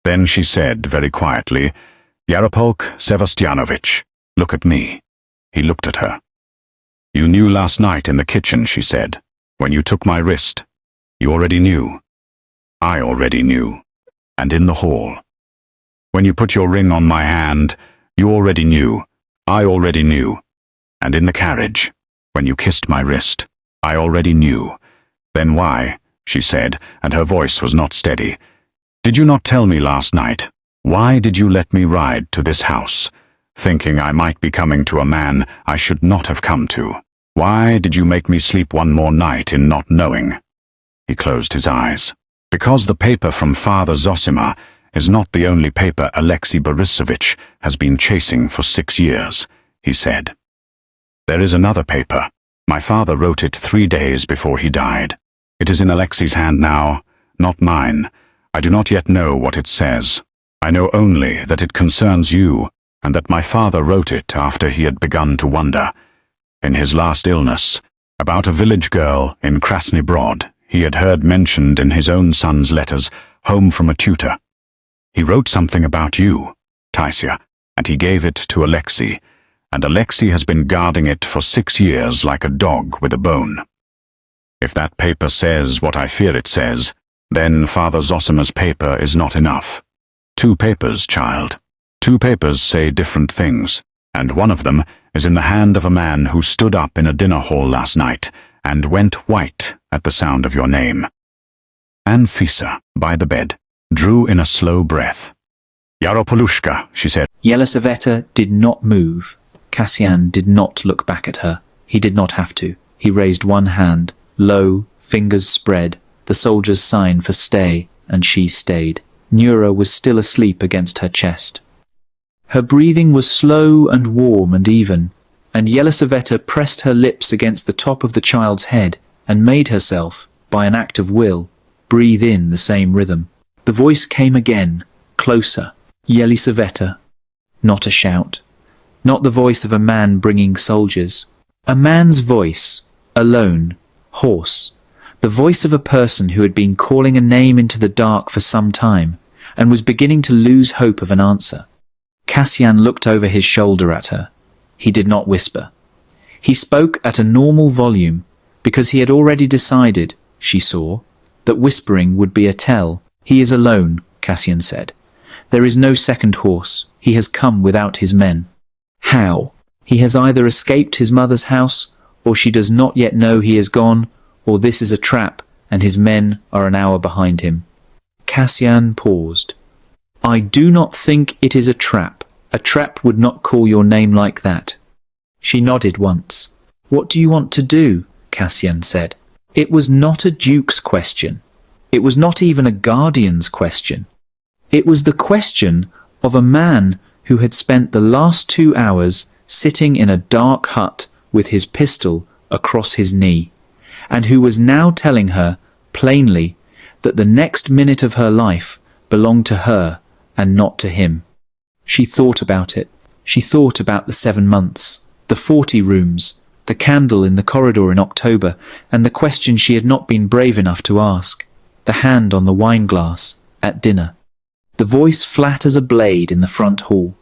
Then she said very quietly, "Yaropolk Sevastianovich, look at me." He looked at her. "You knew last night in the kitchen," she said, "when you took my wrist. You already knew. I already knew. And in the hall. When you put your ring on my hand, you already knew. I already knew. And in the carriage, when you kissed my wrist, I already knew. Then why," she said, and her voice was not steady, "did you not tell me last night? Why did you let me ride to this house, thinking I might be coming to a man I should not have come to? Why did you make me sleep one more night in not knowing?" He closed his eyes. "Because the paper from Father Zosima is not the only paper Alexei Borisovich has been chasing for 6 years," he said. "There is another paper. My father wrote it 3 days before he died. It is in Alexei's hand now, not mine. I do not yet know what it says. I know only that it concerns you, and that my father wrote it after he had begun to wonder, in his last illness, about a village girl in Krasny Brod he had heard mentioned in his own son's letters home from a tutor. He wrote something about you, Taisia, and he gave it to Alexei, and Alexei has been guarding it for 6 years like a dog with a bone. If that paper says what I fear it says, then Father Zosima's paper is not enough. 2 papers, child. 2 papers say different things, and one of them is in the hand of a man who stood up in a dinner hall last night and went white at the sound of your name." Anfisa, by the bed, drew in a slow breath. "Yaropolushka," she said. Yelisaveta did not move. Kasyan did not look back at her. He did not have to. He raised one hand, low, fingers spread, the soldier's sign for stay, and she stayed. Nura was still asleep against her chest. Her breathing was slow and warm and even, and Yelisaveta pressed her lips against the top of the child's head and made herself, by an act of will, breathe in the same rhythm. The voice came again, closer. Yelisaveta. Not a shout. Not the voice of a man bringing soldiers. A man's voice, alone, hoarse. The voice of a person who had been calling a name into the dark for some time and was beginning to lose hope of an answer. Kasyan looked over his shoulder at her. He did not whisper. He spoke at a normal volume because he had already decided, she saw, that whispering would be a tell. "He is alone," Kasyan said. "There is no second horse. He has come without his men." How? He has either escaped his mother's house, or she does not yet know he is gone, or this is a trap, and his men are an hour behind him. Kasyan paused. "I do not think it is a trap. A trap would not call your name like that." She nodded once. "What do you want to do?" Kasyan said. It was not a duke's question. It was not even a guardian's question. It was the question of a man who had spent the last 2 hours sitting in a dark hut with his pistol across his knee, and who was now telling her, plainly, that the next minute of her life belonged to her and not to him. She thought about it. She thought about the 7 months, the 40 rooms, the candle in the corridor in October, and the question she had not been brave enough to ask, the hand on the wine glass at dinner. The voice flat as a blade in the front hall,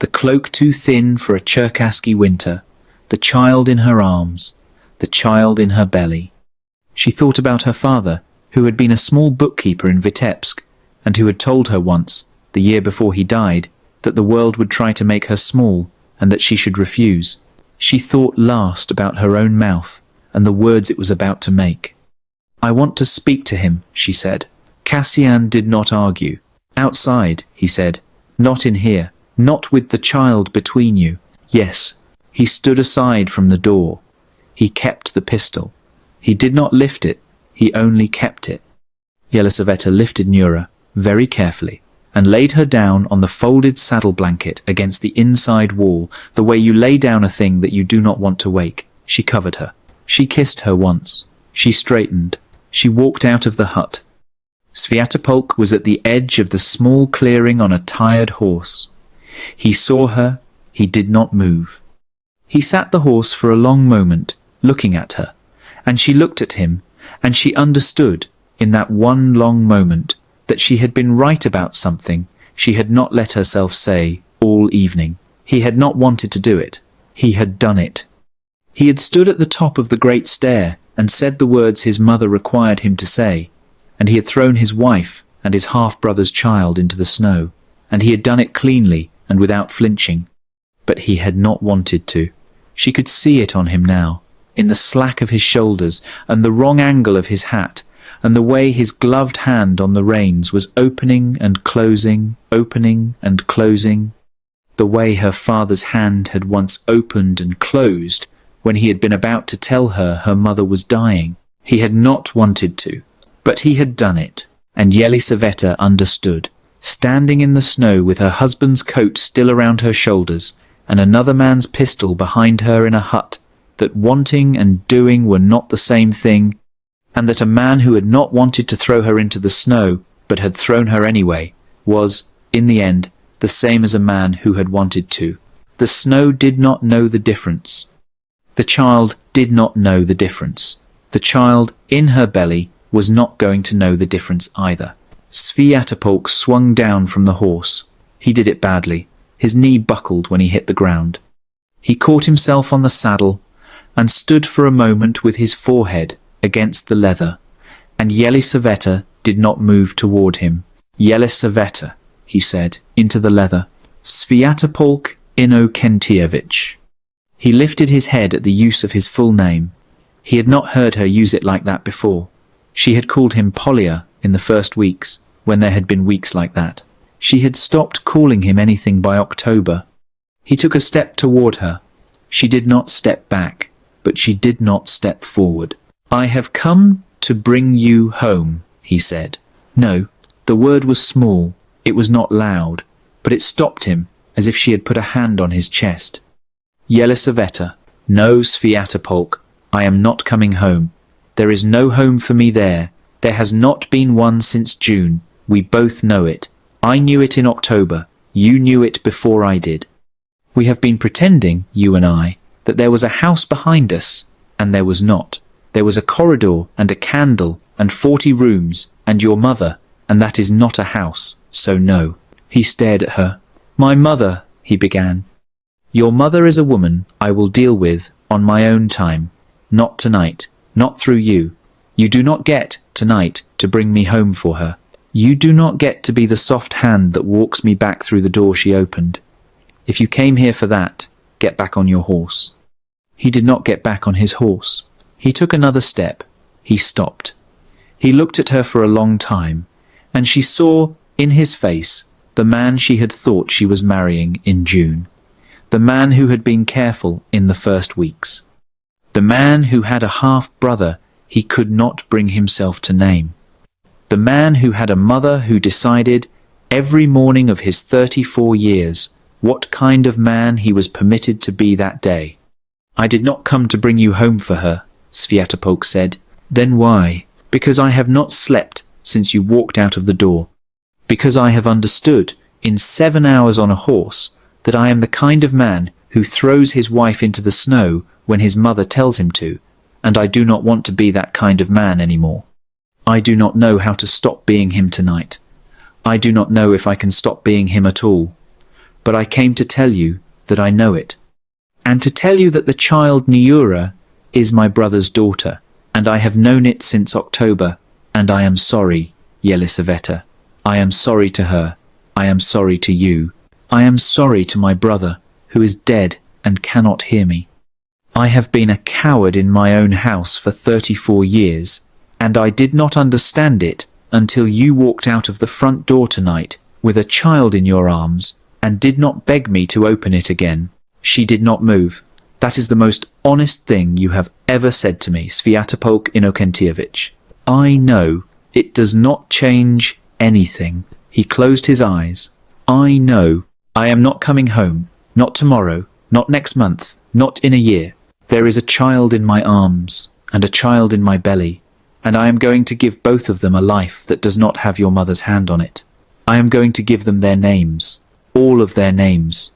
the cloak too thin for a Cherkassky winter, the child in her arms, the child in her belly. She thought about her father, who had been a small bookkeeper in Vitebsk, and who had told her once, the year before he died, that the world would try to make her small, and that she should refuse. She thought last about her own mouth, and the words it was about to make. "I want to speak to him," she said. Kasyan did not argue. "Outside," he said. "Not in here. Not with the child between you." Yes. He stood aside from the door. He kept the pistol. He did not lift it. He only kept it. Yelisaveta lifted Nura very carefully and laid her down on the folded saddle blanket against the inside wall, the way you lay down a thing that you do not want to wake. She covered her. She kissed her once. She straightened. She walked out of the hut. Svyatopolk was at the edge of the small clearing on a tired horse. He saw her. He did not move. He sat the horse for a long moment, looking at her, and she looked at him, and she understood, in that one long moment, that she had been right about something she had not let herself say all evening. He had not wanted to do it. He had done it. He had stood at the top of the great stair and said the words his mother required him to say, and he had thrown his wife and his half-brother's child into the snow, and he had done it cleanly and without flinching. But he had not wanted to. She could see it on him now, in the slack of his shoulders and the wrong angle of his hat, and the way his gloved hand on the reins was opening and closing, the way her father's hand had once opened and closed when he had been about to tell her her mother was dying. He had not wanted to, but he had done it, and Yelisaveta understood, standing in the snow with her husband's coat still around her shoulders, and another man's pistol behind her in a hut, that wanting and doing were not the same thing, and that a man who had not wanted to throw her into the snow, but had thrown her anyway, was, in the end, the same as a man who had wanted to. The snow did not know the difference. The child did not know the difference. The child in her belly was not going to know the difference either. Svyatopolk swung down from the horse. He did it badly. His knee buckled when he hit the ground. He caught himself on the saddle and stood for a moment with his forehead against the leather, and Yelisaveta did not move toward him. Yelisaveta, he said, into the leather. Svyatopolk Inokentievich. He lifted his head at the use of his full name. He had not heard her use it like that before. She had called him Polya in the first weeks, when there had been weeks like that. She had stopped calling him anything by October. He took a step toward her. She did not step back, but she did not step forward. "I have come to bring you home," he said. No, the word was small. It was not loud, but it stopped him, as if she had put a hand on his chest. "Yelisaveta, no, Svyatopolk, I am not coming home. There is no home for me there. There has not been one since June. We both know it. I knew it in October. You knew it before I did. We have been pretending, you and I, that there was a house behind us, and there was not. There was a corridor and a candle and 40 rooms and your mother, and that is not a house, so no." He stared at her. "My mother," he began. "Your mother is a woman I will deal with on my own time. Not tonight, not through you. You do not get, tonight, to bring me home for her. You do not get to be the soft hand that walks me back through the door she opened. If you came here for that, get back on your horse." He did not get back on his horse. He took another step. He stopped. He looked at her for a long time, and she saw, in his face, the man she had thought she was marrying in June. The man who had been careful in the first weeks. The man who had a half-brother he could not bring himself to name. The man who had a mother who decided, every morning of his 34 years, what kind of man he was permitted to be that day. "I did not come to bring you home for her," Svyatopolk said. "Then why?" "Because I have not slept since you walked out of the door. Because I have understood, in 7 hours on a horse, that I am the kind of man who throws his wife into the snow when his mother tells him to, and I do not want to be that kind of man any more. I do not know how to stop being him tonight. I do not know if I can stop being him at all. But I came to tell you that I know it. And to tell you that the child Neura is my brother's daughter, and I have known it since October, and I am sorry, Yelisaveta. I am sorry to her. I am sorry to you. I am sorry to my brother, who is dead and cannot hear me. I have been a coward in my own house for 34 years, and I did not understand it until you walked out of the front door tonight with a child in your arms and did not beg me to open it again." She did not move. "That is the most honest thing you have ever said to me, Svyatopolk Inokentievich. I know it does not change anything." He closed his eyes. "I know. I am not coming home. Not tomorrow. Not next month. Not in a year. There is a child in my arms and a child in my belly, and I am going to give both of them a life that does not have your mother's hand on it. I am going to give them their names. All of their names.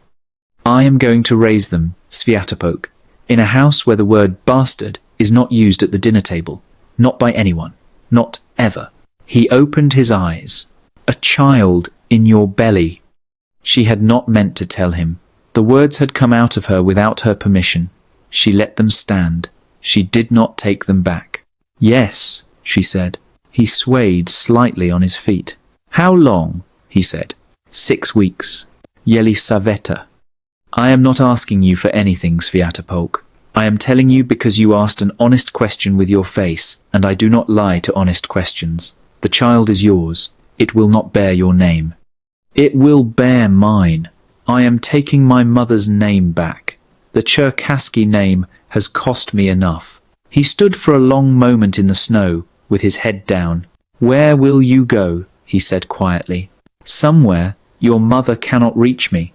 I am going to raise them, Svyatopolk, in a house where the word bastard is not used at the dinner table. Not by anyone. Not ever. He opened his eyes. A child in your belly. She had not meant to tell him. The words had come out of her without her permission. She let them stand. She did not take them back. Yes, she said. He swayed slightly on his feet. How long? He said. 6 weeks. Yelisaveta. I am not asking you for anything, Svyatopolk. I am telling you because you asked an honest question with your face, and I do not lie to honest questions. The child is yours. It will not bear your name. It will bear mine. I am taking my mother's name back. The Cherkassky name has cost me enough. He stood for a long moment in the snow, with his head down. Where will you go? He said quietly. Somewhere. Your mother cannot reach me.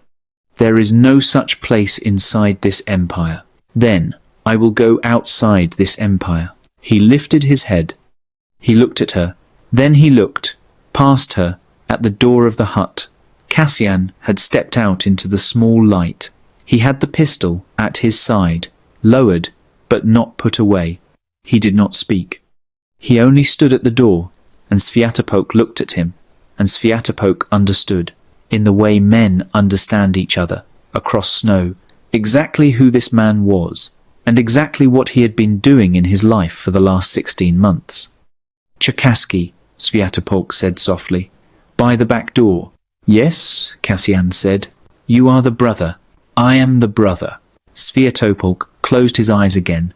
There is no such place inside this empire. Then I will go outside this empire. He lifted his head. He looked at her. Then he looked, past her, at the door of the hut. Cassian had stepped out into the small light. He had the pistol at his side, lowered, but not put away. He did not speak. He only stood at the door, and Svyatopolk looked at him, and Svyatopolk understood, in the way men understand each other, across snow, exactly who this man was, and exactly what he had been doing in his life for the last 16 months. Cherkassky, Svyatopolk said softly. By the back door. Yes, Cassian said. You are the brother. I am the brother. Svyatopolk closed his eyes again.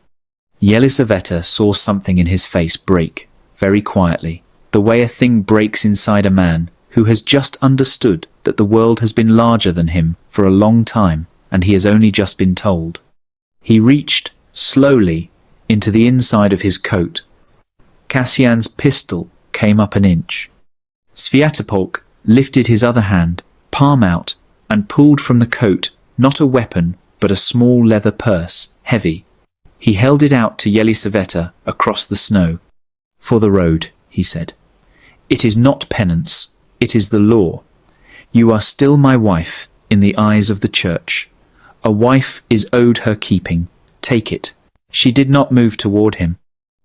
Yelisaveta saw something in his face break, very quietly, the way a thing breaks inside a man who has just understood that the world has been larger than him for a long time, and he has only just been told. He reached, slowly, into the inside of his coat. Cassian's pistol came up an inch. Svyatopolk lifted his other hand, palm out, and pulled from the coat not a weapon, but a small leather purse, heavy. He held it out to Yelisaveta across the snow. For the road, he said. It is not penance, it is the law. You are still my wife in the eyes of the church. A wife is owed her keeping. Take it. She did not move toward him.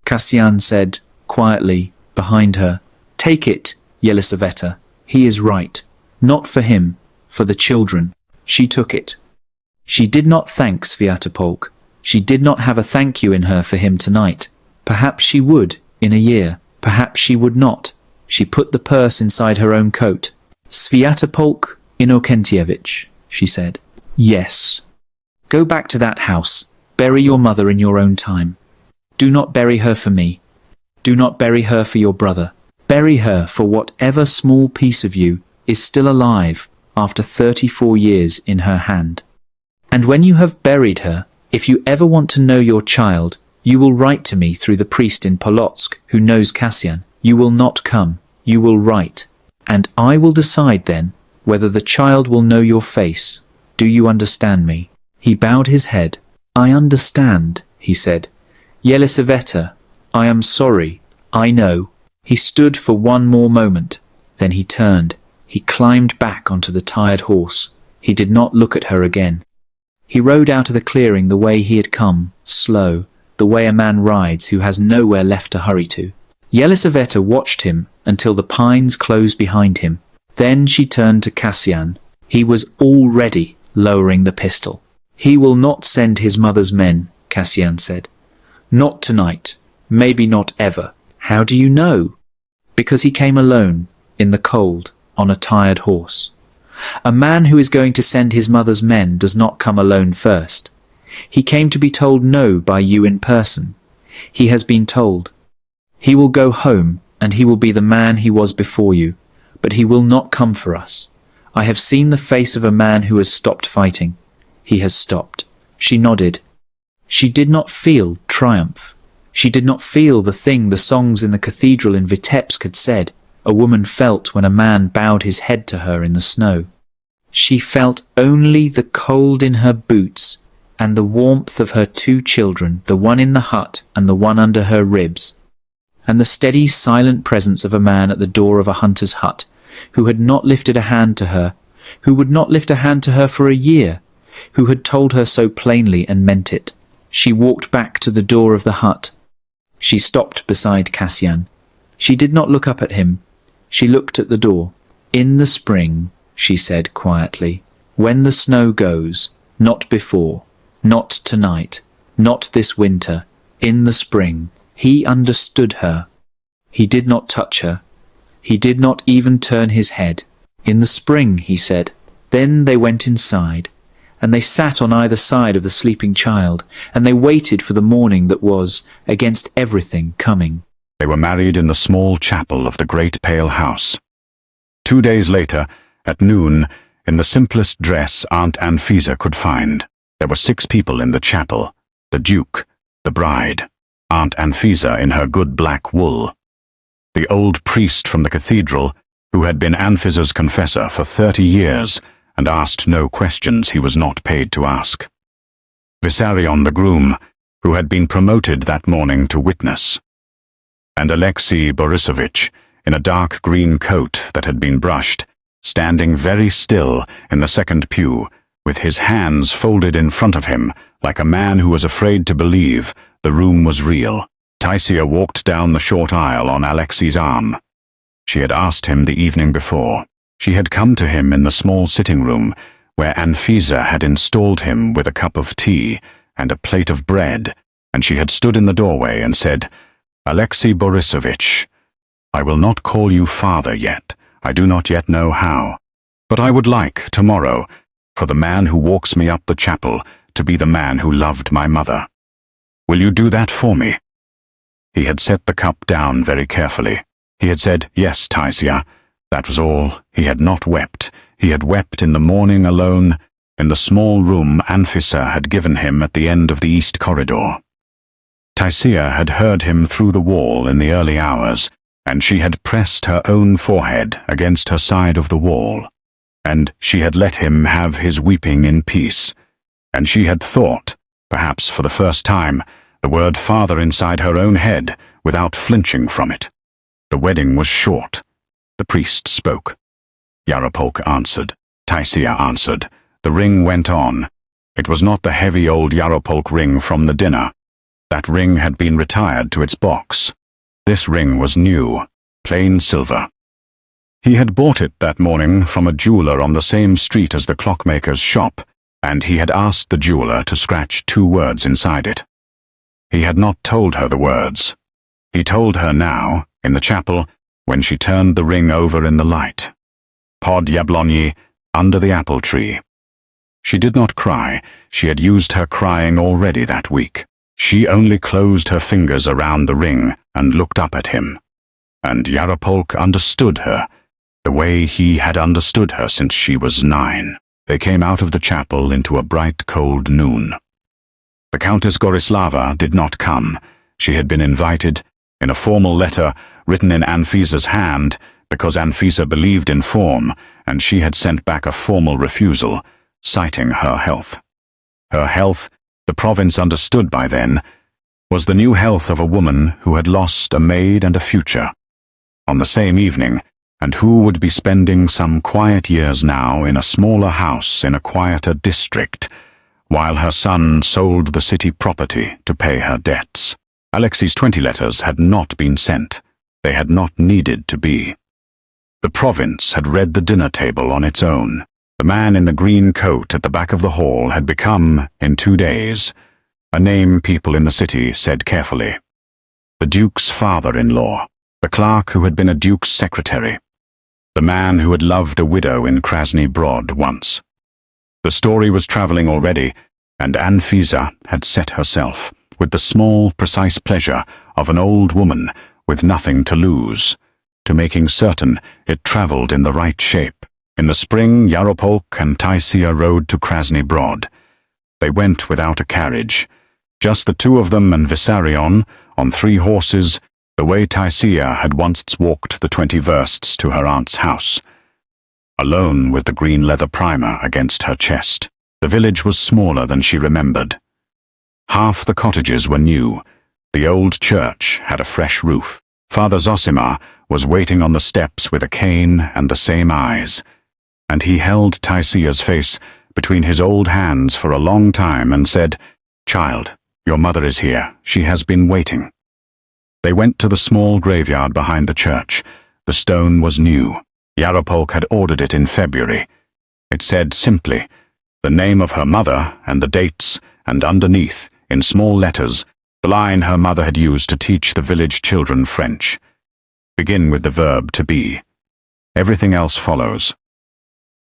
Cassian said, quietly, behind her, Take it, Yelisaveta. He is right. Not for him, for the children. She took it. She did not thank Svyatopolk. She did not have a thank you in her for him tonight. Perhaps she would, in a year. Perhaps she would not. She put the purse inside her own coat. Svyatopolk Inokentievich, she said. Yes. Go back to that house. Bury your mother in your own time. Do not bury her for me. Do not bury her for your brother. Bury her for whatever small piece of you is still alive after 34 years in her hand. And when you have buried her, if you ever want to know your child, you will write to me through the priest in Polotsk who knows Cassian. You will not come. You will write. And I will decide then whether the child will know your face. Do you understand me? He bowed his head. I understand, he said. Yelisaveta, I am sorry. I know. He stood for one more moment. Then he turned. He climbed back onto the tired horse. He did not look at her again. He rode out of the clearing the way he had come, slow, the way a man rides who has nowhere left to hurry to. Yelisaveta watched him until the pines closed behind him. Then she turned to Cassian. He was already lowering the pistol. He will not send his mother's men, Cassian said. Not tonight. Maybe not ever. How do you know? Because he came alone, in the cold, on a tired horse. A man who is going to send his mother's men does not come alone first. He came to be told no by you in person. He has been told. He will go home, and he will be the man he was before you, but he will not come for us. I have seen the face of a man who has stopped fighting. He has stopped. She nodded. She did not feel triumph. She did not feel the thing the songs in the cathedral in Vitebsk had said a woman felt when a man bowed his head to her in the snow. She felt only the cold in her boots and the warmth of her 2 children, the one in the hut and the one under her ribs, and the steady, silent presence of a man at the door of a hunter's hut, who had not lifted a hand to her, who would not lift a hand to her for a year, who had told her so plainly and meant it. She walked back to the door of the hut. She stopped beside Cassian. She did not look up at him. She looked at the door. "In the spring," she said quietly, "when the snow goes, not before, not tonight, not this winter, in the spring." He understood her. He did not touch her. He did not even turn his head. "In the spring," he said. Then they went inside, and they sat on either side of the sleeping child, and they waited for the morning that was, against everything, coming. They were married in the small chapel of the great pale house. 2 days later, at noon, in the simplest dress Aunt Anfisa could find, there were 6 people in the chapel: the Duke, the bride, Aunt Anfisa in her good black wool, the old priest from the cathedral, who had been Anfisa's confessor for 30 years and asked no questions he was not paid to ask, Vissarion the groom, who had been promoted that morning to witness, and Alexei Borisovich, in a dark green coat that had been brushed, standing very still in the second pew, with his hands folded in front of him, like a man who was afraid to believe the room was real. Taisia walked down the short aisle on Alexei's arm. She had asked him the evening before. She had come to him in the small sitting room, where Anfisa had installed him with a cup of tea and a plate of bread, and she had stood in the doorway and said, "Alexei Borisovich, I will not call you father yet. I do not yet know how. But I would like, tomorrow, for the man who walks me up the chapel to be the man who loved my mother. Will you do that for me?" He had set the cup down very carefully. He had said, "Yes, Taisia." That was all. He had not wept. He had wept in the morning alone, in the small room Anfisa had given him at the end of the east corridor. Taisia had heard him through the wall in the early hours, and she had pressed her own forehead against her side of the wall, and she had let him have his weeping in peace, and she had thought, perhaps for the first time, the word father inside her own head, without flinching from it. The wedding was short. The priest spoke. Yaropolk answered. Taisia answered. The ring went on. It was not the heavy old Yaropolk ring from the dinner. That ring had been retired to its box. This ring was new, plain silver. He had bought it that morning from a jeweler on the same street as the clockmaker's shop, and he had asked the jeweler to scratch 2 words inside it. He had not told her the words. He told her now, in the chapel, when she turned the ring over in the light. Pod Yablonyi, under the apple tree. She did not cry. She had used her crying already that week. She only closed her fingers around the ring and looked up at him. And Yaropolk understood her, the way he had understood her since she was 9. They came out of the chapel into a bright, cold noon. The Countess Gorislava did not come. She had been invited, in a formal letter written in Anfisa's hand, because Anfisa believed in form, and she had sent back a formal refusal, citing her health. Her health, the province understood by then, was the new health of a woman who had lost a maid and a future. On the same evening, and who would be spending some quiet years now in a smaller house in a quieter district, while her son sold the city property to pay her debts. Alexei's 20 letters had not been sent. They had not needed to be. The province had read the dinner table on its own. The man in the green coat at the back of the hall had become, in 2 days, a name people in the city said carefully. The Duke's father-in-law, the clerk who had been a Duke's secretary, the man who had loved a widow in Krasny Brod once. The story was travelling already, and Anfisa had set herself, with the small, precise pleasure of an old woman with nothing to lose, to making certain it travelled in the right shape. In the spring, Yaropolk and Taisia rode to Krasny Brod. They went without a carriage, just the 2 of them and Vissarion, on 3 horses, the way Taisia had once walked the 20 versts to her aunt's house, alone with the green leather primer against her chest. The village was smaller than she remembered. Half the cottages were new. The old church had a fresh roof. Father Zosima was waiting on the steps with a cane and the same eyes, and he held Taisia's face between his old hands for a long time and said, "Child, your mother is here. She has been waiting." They went to the small graveyard behind the church. The stone was new. Svyatopolk had ordered it in February. It said simply, the name of her mother and the dates, and underneath, in small letters, the line her mother had used to teach the village children French. Begin with the verb to be. Everything else follows.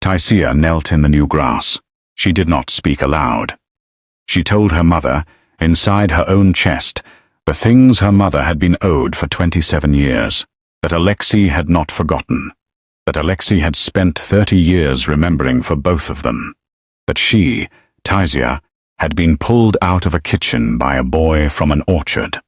Taisia knelt in the new grass. She did not speak aloud. She told her mother, inside her own chest, the things her mother had been owed for 27 years, that Alexei had not forgotten, that Alexei had spent 30 years remembering for both of them, that she, Taisia, had been pulled out of a kitchen by a boy from an orchard,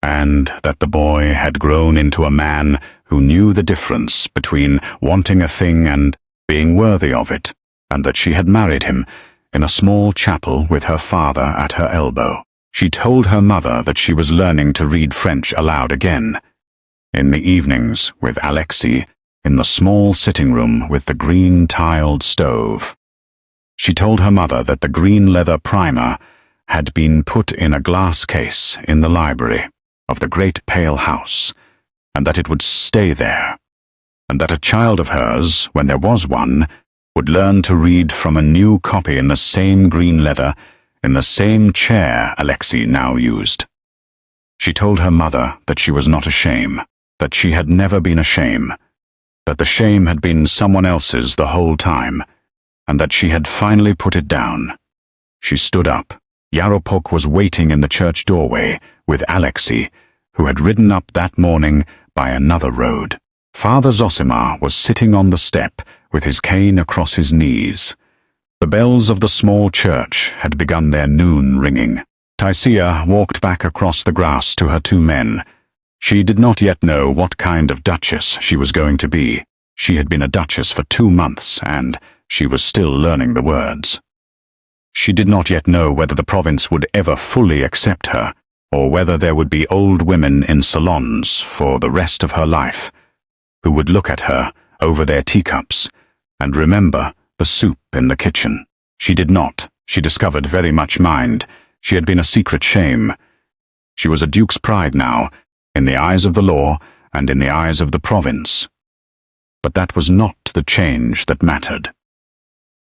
and that the boy had grown into a man who knew the difference between wanting a thing and being worthy of it, and that she had married him in a small chapel with her father at her elbow. She told her mother that she was learning to read French aloud again, in the evenings with Alexei, in the small sitting room with the green tiled stove. She told her mother that the green leather primer had been put in a glass case in the library of the great pale house, and that it would stay there, and that a child of hers, when there was one, would learn to read from a new copy in the same green leather, in the same chair Alexei now used. She told her mother that she was not a shame, that she had never been a shame, that the shame had been someone else's the whole time, and that she had finally put it down. She stood up. Svyatopolk was waiting in the church doorway with Alexei, who had ridden up that morning by another road. Father Zosimar was sitting on the step with his cane across his knees. The bells of the small church had begun their noon ringing. Taisia walked back across the grass to her two men. She did not yet know what kind of duchess she was going to be. She had been a duchess for 2 months, and she was still learning the words. She did not yet know whether the province would ever fully accept her, or whether there would be old women in salons for the rest of her life, who would look at her over their teacups and remember the soup in the kitchen. She did not, she discovered, very much mind. She had been a secret shame. She was a duke's pride now, in the eyes of the law and in the eyes of the province. But that was not the change that mattered.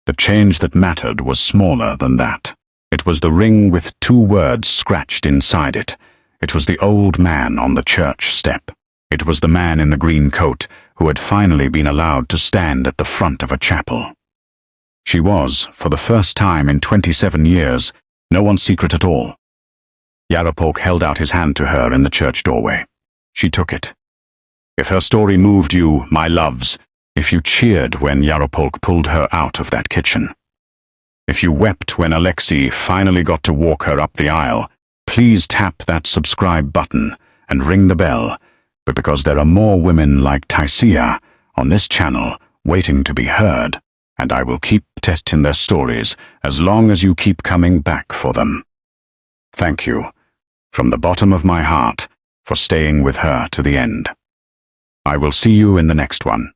The change that mattered was smaller than that. It was the ring with 2 words scratched inside it. It was the old man on the church step. It was the man in the green coat who had finally been allowed to stand at the front of a chapel. She was, for the first time in 27 years, no one's secret at all. Svyatopolk held out his hand to her in the church doorway. She took it. If her story moved you, my loves, if you cheered when Svyatopolk pulled her out of that kitchen, if you wept when Alexei finally got to walk her up the aisle, please tap that subscribe button and ring the bell, because there are more women like Taisia on this channel waiting to be heard, and I will keep testing their stories as long as you keep coming back for them. Thank you, from the bottom of my heart, for staying with her to the end. I will see you in the next one.